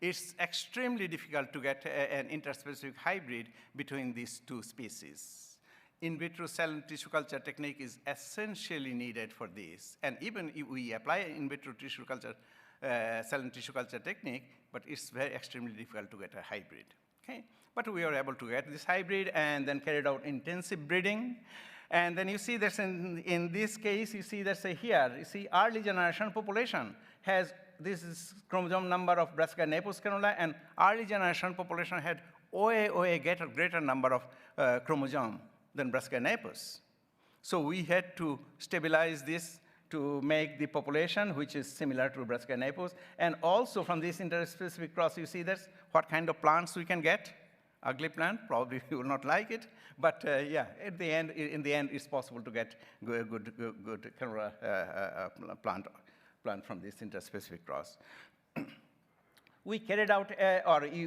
[SPEAKER 8] It's extremely difficult to get an interspecific hybrid between these two species. In vitro cell and tissue culture technique is essentially needed for this. And even if we apply in vitro tissue culture, cell and tissue culture technique, but it's very extremely difficult to get a hybrid. Okay? But we were able to get this hybrid and then carried out intensive breeding. And then you see that in this case, you see that here, you see early generation population has, this is chromosome number of Brassica napus canola, and early generation population had way greater number of chromosome than Brassica napus. So we had to stabilize this to make the population, which is similar to Brassica napus. And also from this interspecific cross, you see that's what kind of plants we can get. Ugly plant, probably you will not like it, but yeah, in the end, it's possible to get good canola plant from this interspecific cross. We carried out,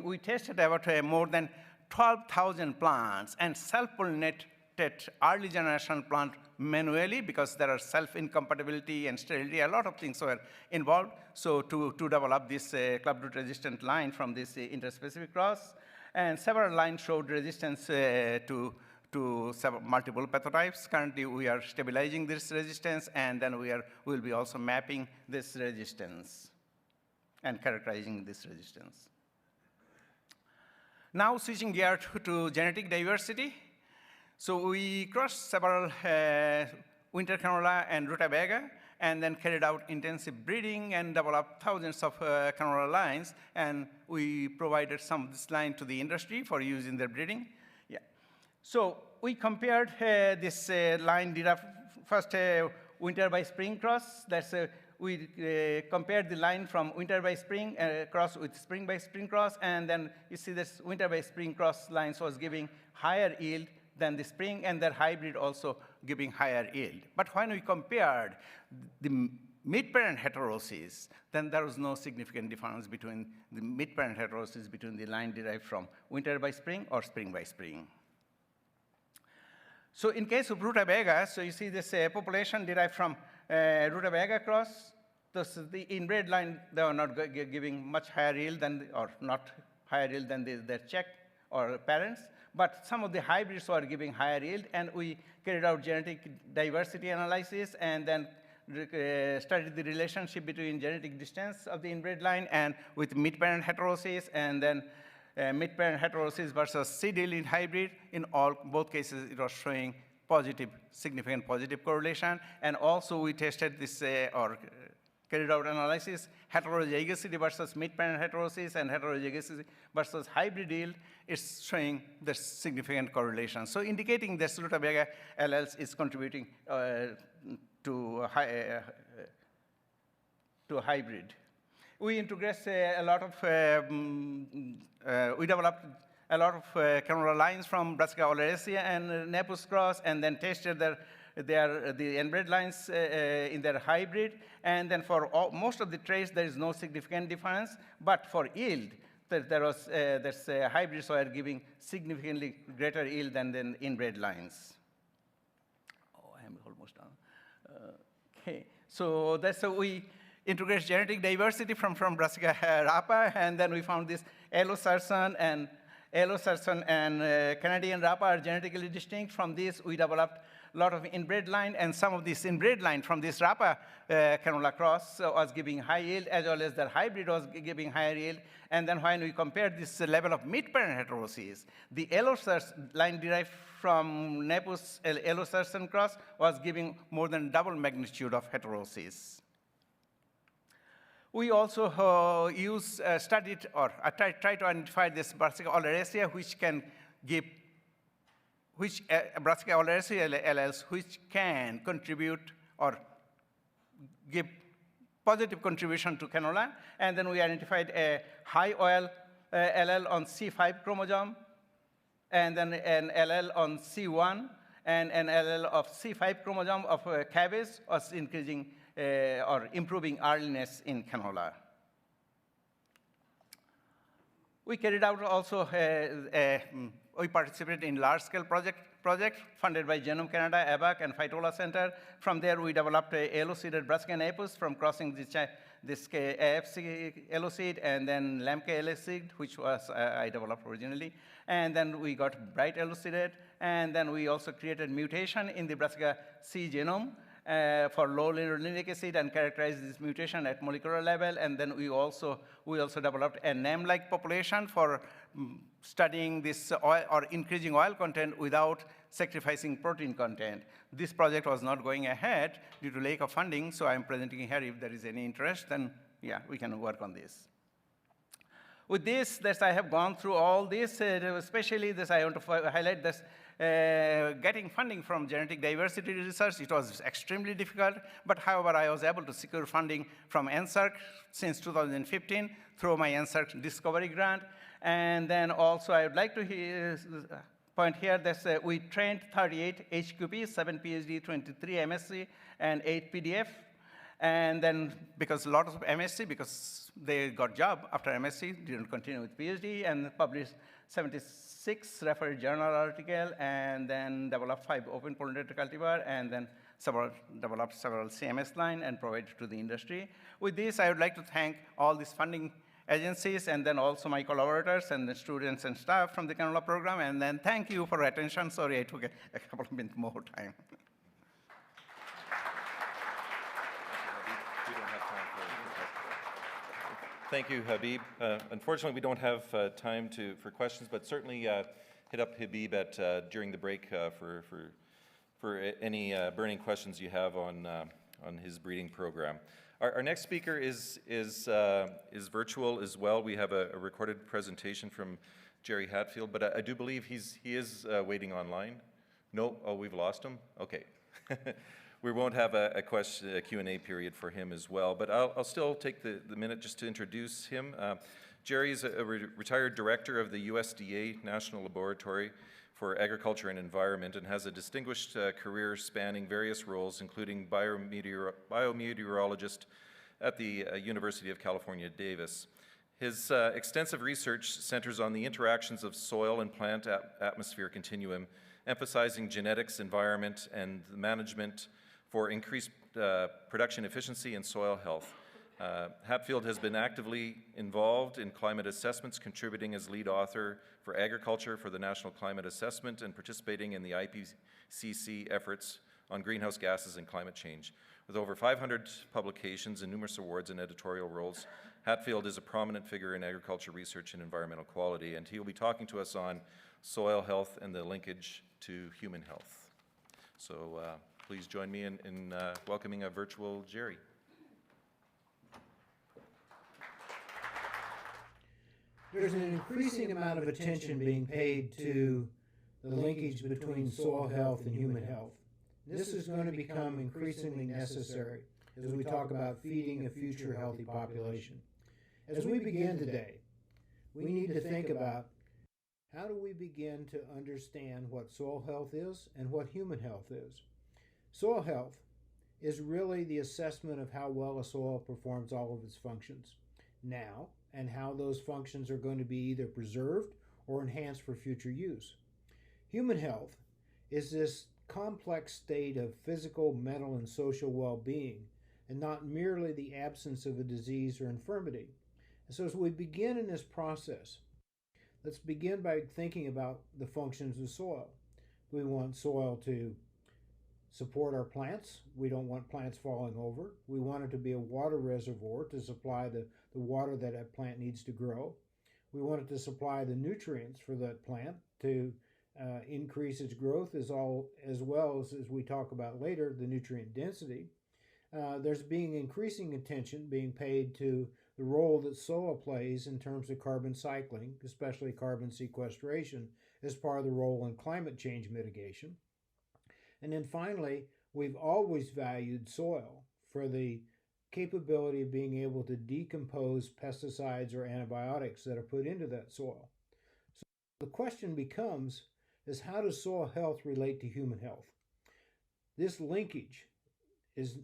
[SPEAKER 8] we tested about more than 12,000 plants and self-pollinated early generation plant manually because there are self-incompatibility and sterility. A lot of things were involved. So to develop this clubroot resistant line from this interspecific cross, and several lines showed resistance to multiple pathotypes. Currently, we are stabilizing this resistance, and then we'll be also mapping this resistance and characterizing this resistance. Now, switching gear to genetic diversity. So we crossed several winter canola and rutabaga, and then carried out intensive breeding and developed thousands of canola lines, and we provided some of this line to the industry for use in their breeding. Yeah. So we compared this line data first winter by spring cross. That's we compared the line from winter by spring cross with spring by spring cross, and then you see this winter by spring cross lines was giving higher yield than the spring, and their hybrid also giving higher yield. But when we compared the mid-parent heterosis, then there was no significant difference between the mid-parent heterosis between the line derived from winter by spring or spring by spring. So in case of rutabaga, so you see this population derived from rutabaga cross. The inbred line, they are not giving much higher yield than, or not higher yield than their check or parents, but some of the hybrids were giving higher yield, and we carried out genetic diversity analysis and then studied the relationship between genetic distance of the inbred line and with mid-parent heterosis, and then mid-parent heterosis versus seed-yielding hybrid. In both cases, it was showing positive, significant positive correlation. And also we tested this, carried out analysis, heterozygosity versus mid-parent heterosis and heterozygosity versus hybrid yield is showing the significant correlation. So indicating that rutabaga alleles is contributing to hybrid. We integrate a lot of, we developed a lot of canola lines from Brassica oleracea and Napus cross, and then tested the inbred lines in their hybrid. And then for most of the traits, there is no significant difference. But for yield, there's hybrids were giving significantly greater yield than the inbred lines. Oh, I am almost done. Okay, so that's how we integrate genetic diversity from Brassica rapa, and then we found this Alocerson and Canadian rapa are genetically distinct. From this, we developed a lot of inbred line, and some of this inbred line from this rapa canola cross was giving high yield, as well as their hybrid was giving higher yield. And then when we compared this level of mid-parent heterosis, the Alocerson line derived from Napus Alocerson cross was giving more than double magnitude of heterosis. We also studied or tried to identify this Brassica oleracea, which can give, Brassica oleracea alleles which can contribute or give positive contribution to canola. And then we identified a high oil allele on C5 chromosome, and then an allele on C1, and an allele of C5 chromosome of cabbage was increasing or improving earliness in canola. We carried out also, we participated in large-scale project funded by Genome Canada, ABAC, and Phytola Center. From there, we developed a yellow-seeded Brassica napus from crossing this AFC yellow-seed and then Lamke yellow-seed, which was I developed originally. And then we got bright yellow-seeded, and then we also created mutation in the Brassica C genome for low linolenic acid and characterized this mutation at molecular level. And then we also developed a NAM-like population for studying this oil or increasing oil content without sacrificing protein content. This project was not going ahead due to lack of funding, so I'm presenting here. If there is any interest, then yeah, we can work on this. With this, I have gone through all this, especially this, I want to highlight this, getting funding from genetic diversity research. It was extremely difficult, but however, I was able to secure funding from GCIRC since 2015 through my GCIRC Discovery Grant. And then also, I would like to point here that we trained 38 HQP, 7 PhD, 23 MSc, and 8 PDF. And then, because a lot of MSc, because they got job after MSc, didn't continue with PhD, and published 76 referred journal article, and then developed 5 open pollinator cultivar, and then developed several CMS line and provided to the industry. With this, I would like to thank all these funding agencies, and then also my collaborators and the students and staff from the Canola program, and then thank you for your attention. Sorry, I took a couple of minutes more time.
[SPEAKER 1] Thank you, Habib. Unfortunately, we don't have time for questions, but certainly hit up Habib during the break for any burning questions you have on his breeding program. Our next speaker is virtual as well. We have a recorded presentation from Jerry Hatfield, but I do believe he is waiting online. No? Oh, we've lost him? Okay. We won't have a Q&A period for him as well, but I'll still take the minute just to introduce him. Jerry is a retired director of the USDA National Laboratory for Agriculture and Environment and has a distinguished career spanning various roles, including biometeorologist at the University of California, Davis. His extensive research centers on the interactions of soil and plant atmosphere continuum, emphasizing genetics, environment, and the management for increased production efficiency and soil health. Hatfield has been actively involved in climate assessments, contributing as lead author for agriculture for the National Climate Assessment and participating in the IPCC efforts on greenhouse gases and climate change. With over 500 publications and numerous awards and editorial roles, Hatfield is a prominent figure in agriculture research and environmental quality, and he will be talking to us on soil health and the linkage to human health. So please join me in welcoming a virtual Jerry.
[SPEAKER 9] There's an increasing amount of attention being paid to the linkage between soil health and human health. This is going to become increasingly necessary as we talk about feeding a future healthy population. As we begin today, we need to think about how do we begin to understand what soil health is and what human health is. Soil health is really the assessment of how well a soil performs all of its functions now and how those functions are going to be either preserved or enhanced for future use. Human health is this complex state of physical, mental, and social well-being, and not merely the absence of a disease or infirmity. And so as we begin in this process, let's begin by thinking about the functions of soil. We want soil to support our plants. We don't want plants falling over. We want it to be a water reservoir to supply the water that a plant needs to grow. We want it to supply the nutrients for that plant to increase its growth, as well as we talk about later, the nutrient density. There's being increasing attention being paid to the role that soil plays in terms of carbon cycling, especially carbon sequestration, as part of the role in climate change mitigation. And then finally, we've always valued soil for the capability of being able to decompose pesticides or antibiotics that are put into that soil. So the question becomes, is how does soil health relate to human health? This linkage is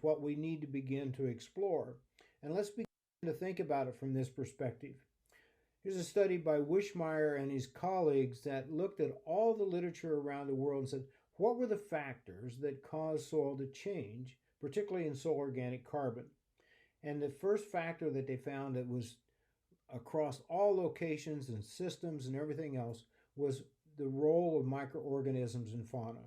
[SPEAKER 9] what we need to begin to explore. And let's begin to think about it from this perspective. Here's a study by Wishmeyer and his colleagues that looked at all the literature around the world and said, what were the factors that caused soil to change, particularly in soil organic carbon? And the first factor that they found that was across all locations and systems and everything else was the role of microorganisms in fauna.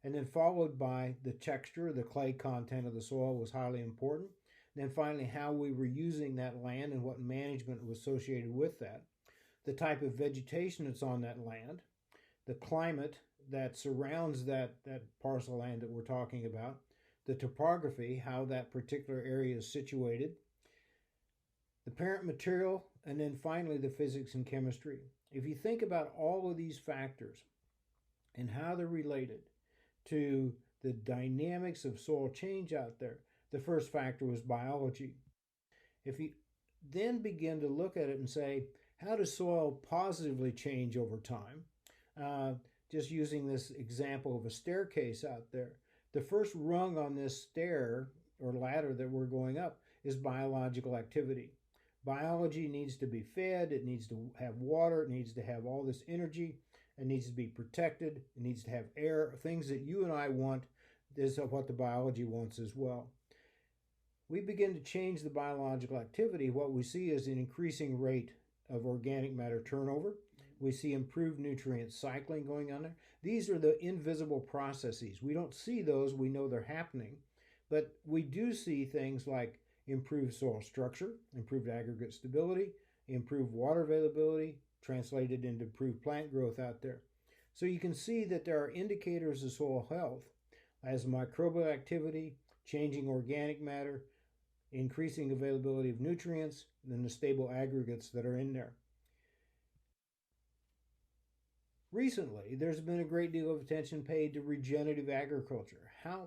[SPEAKER 9] And then followed by the texture, the clay content of the soil was highly important. And then finally, how we were using that land and what management was associated with that. The type of vegetation that's on that land, the climate that surrounds that parcel of land that we're talking about, the topography, how that particular area is situated, the parent material, and then finally the physics and chemistry. If you think about all of these factors and how they're related to the dynamics of soil change out there, the first factor was biology. If you then begin to look at it and say, how does soil positively change over time? Just using this example of a staircase out there, the first rung on this stair or ladder that we're going up is biological activity. Biology needs to be fed, it needs to have water, it needs to have all this energy, it needs to be protected, it needs to have air, things that you and I want. This is what the biology wants as well. We begin to change the biological activity. What we see is an increasing rate of organic matter turnover. We see improved nutrient cycling going on there. These are the invisible processes. We don't see those, we know they're happening, but we do see things like improved soil structure, improved aggregate stability, improved water availability, translated into improved plant growth out there. So you can see that there are indicators of soil health as microbial activity, changing organic matter, increasing availability of nutrients, and the stable aggregates that are in there. Recently, there's been a great deal of attention paid to regenerative agriculture.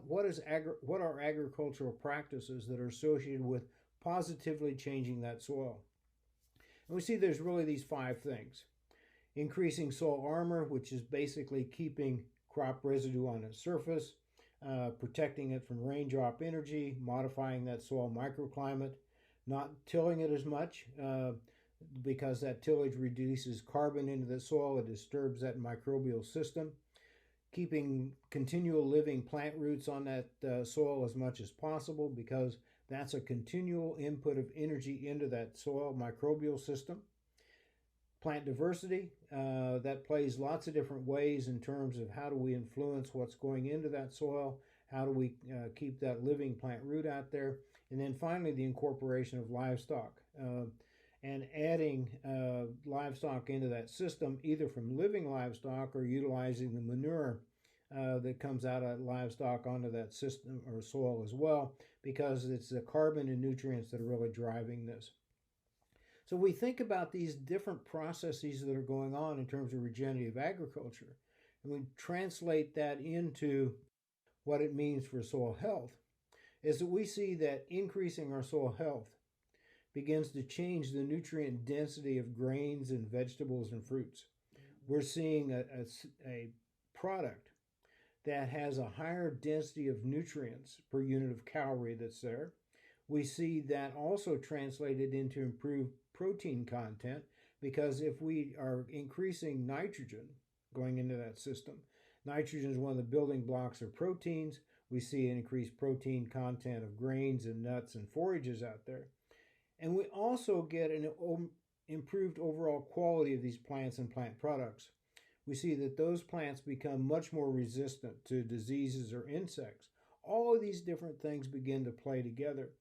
[SPEAKER 9] What are agricultural practices that are associated with positively changing that soil? And we see there's really these 5 things. Increasing soil armor, which is basically keeping crop residue on its surface, protecting it from raindrop energy, modifying that soil microclimate, not tilling it as much because that tillage reduces carbon into the soil, it disturbs that microbial system, keeping continual living plant roots on that soil as much as possible because that's a continual input of energy into that soil microbial system. Plant diversity, that plays lots of different ways in terms of how do we influence what's going into that soil, how do we keep that living plant root out there, and then finally the incorporation of livestock and adding livestock into that system, either from living livestock or utilizing the manure that comes out of livestock onto that system or soil as well, because it's the carbon and nutrients that are really driving this. So we think about these different processes that are going on in terms of regenerative agriculture, and we translate that into what it means for soil health, is that we see that increasing our soil health begins to change the nutrient density of grains and vegetables and fruits. We're seeing a product that has a higher density of nutrients per unit of calorie that's there. We see that also translated into improved protein content, because if we are increasing nitrogen going into that system, nitrogen is one of the building blocks of proteins. We see an increased protein content of grains and nuts and forages out there. And we also get an improved overall quality of these plants and plant products. We see that those plants become much more resistant to diseases or insects. All of these different things begin to play together.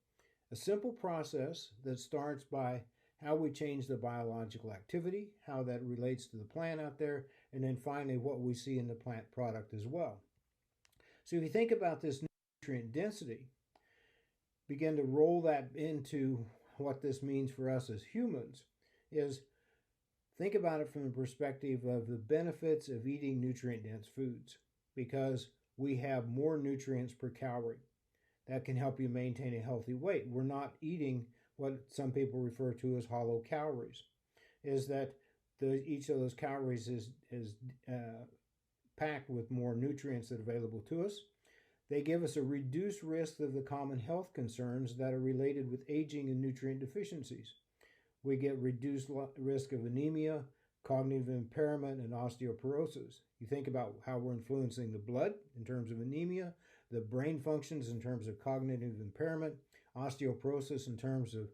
[SPEAKER 9] A simple process that starts by how we change the biological activity, how that relates to the plant out there, and then finally what we see in the plant product as well. So if you think about this nutrient density, begin to roll that into what this means for us as humans, is think about it from the perspective of the benefits of eating nutrient-dense foods, because we have more nutrients per calorie. That can help you maintain a healthy weight. We're not eating what some people refer to as hollow calories, is that each of those calories is packed with more nutrients that are available to us. They give us a reduced risk of the common health concerns that are related with aging and nutrient deficiencies. We get reduced risk of anemia, cognitive impairment, and osteoporosis. You think about how we're influencing the blood in terms of anemia, the brain functions in terms of cognitive impairment, osteoporosis in terms of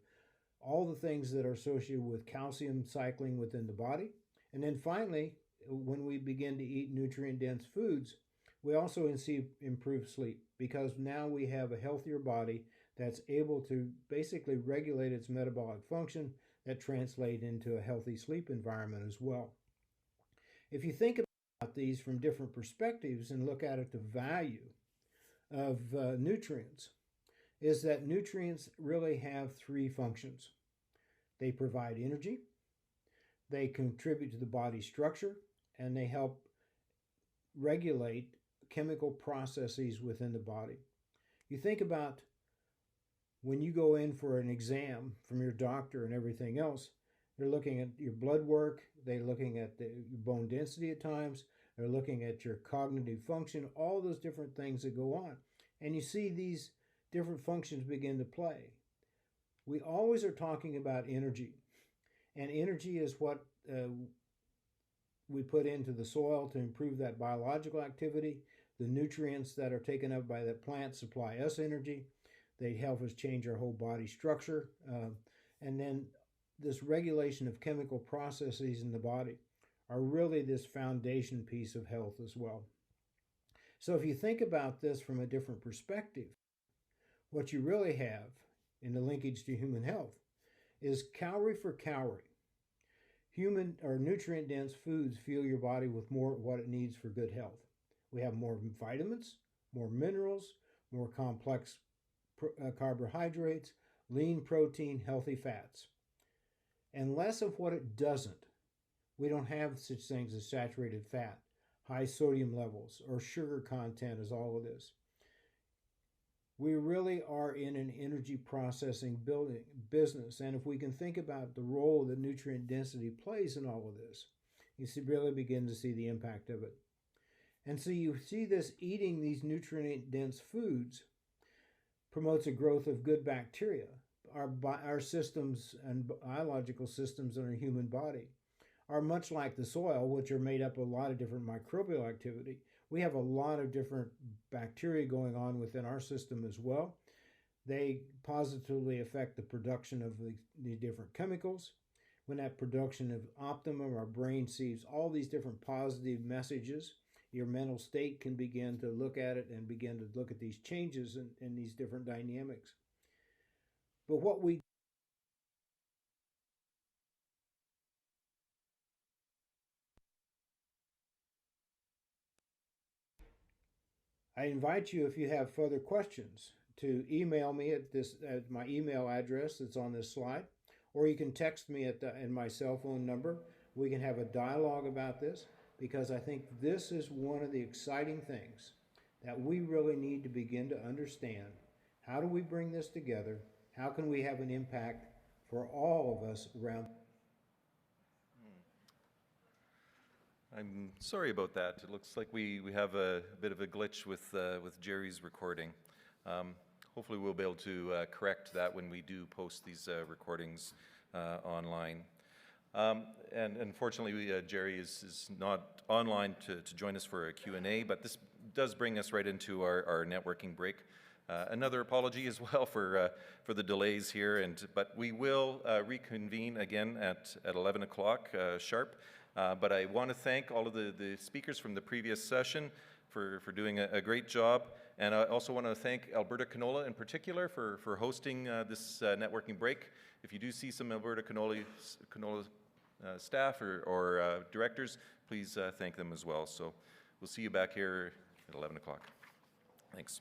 [SPEAKER 9] all the things that are associated with calcium cycling within the body. And then finally, when we begin to eat nutrient-dense foods, we also see improved sleep, because now we have a healthier body that's able to basically regulate its metabolic function that translate into a healthy sleep environment as well. If you think about these from different perspectives and look at it, the value of nutrients is that nutrients really have 3 functions. They provide energy, they contribute to the body structure, and they help regulate chemical processes within the body. You think about when you go in for an exam from your doctor and everything else, they're looking at your blood work, they're looking at your bone density at times, they're looking at your cognitive function, all those different things that go on. And you see these different functions begin to play. We always are talking about energy, and energy is what we put into the soil to improve that biological activity. The nutrients that are taken up by the plant supply us energy. They help us change our whole body structure. And then this regulation of chemical processes in the body are really this foundation piece of health as well. So if you think about this from a different perspective, what you really have in the linkage to human health is calorie for calorie. Human or nutrient-dense foods fuel your body with more of what it needs for good health. We have more vitamins, more minerals, more complex carbohydrates, lean protein, healthy fats, and less of what it doesn't. We don't have such things as saturated fat, high sodium levels, or sugar content as all of this. We really are in an energy processing business, and if we can think about the role that nutrient density plays in all of this, you really begin to see the impact of it. And so you see this eating these nutrient-dense foods promotes a growth of good bacteria. Our systems and biological systems in our human body are much like the soil, which are made up of a lot of different microbial activity. We have a lot of different bacteria going on within our system as well. They positively affect the production of the different chemicals. When that production is optimum, our brain sees all these different positive messages. Your mental state can begin to look at it and begin to look at these changes in these different dynamics. But what we I invite you, if you have further questions, to email me at my email address that's on this slide, or you can text me in my cell phone number. We can have a dialogue about this, because I think this is one of the exciting things that we really need to begin to understand. How do we bring this together? How can we have an impact for all of us around?
[SPEAKER 1] I'm sorry about that. It looks like we have a bit of a glitch with Jerry's recording. Hopefully we'll be able to correct that when we do post these recordings online. And unfortunately, Jerry is not online to join us for a Q&A, but this does bring us right into our networking break. Another apology as well for the delays here, but we will reconvene again at 11 o'clock sharp. But I want to thank all of the speakers from the previous session for doing a great job. And I also want to thank Alberta Canola in particular for hosting this networking break. If you do see some Alberta Canola staff or directors, please thank them as well. So we'll see you back here at 11 o'clock. Thanks.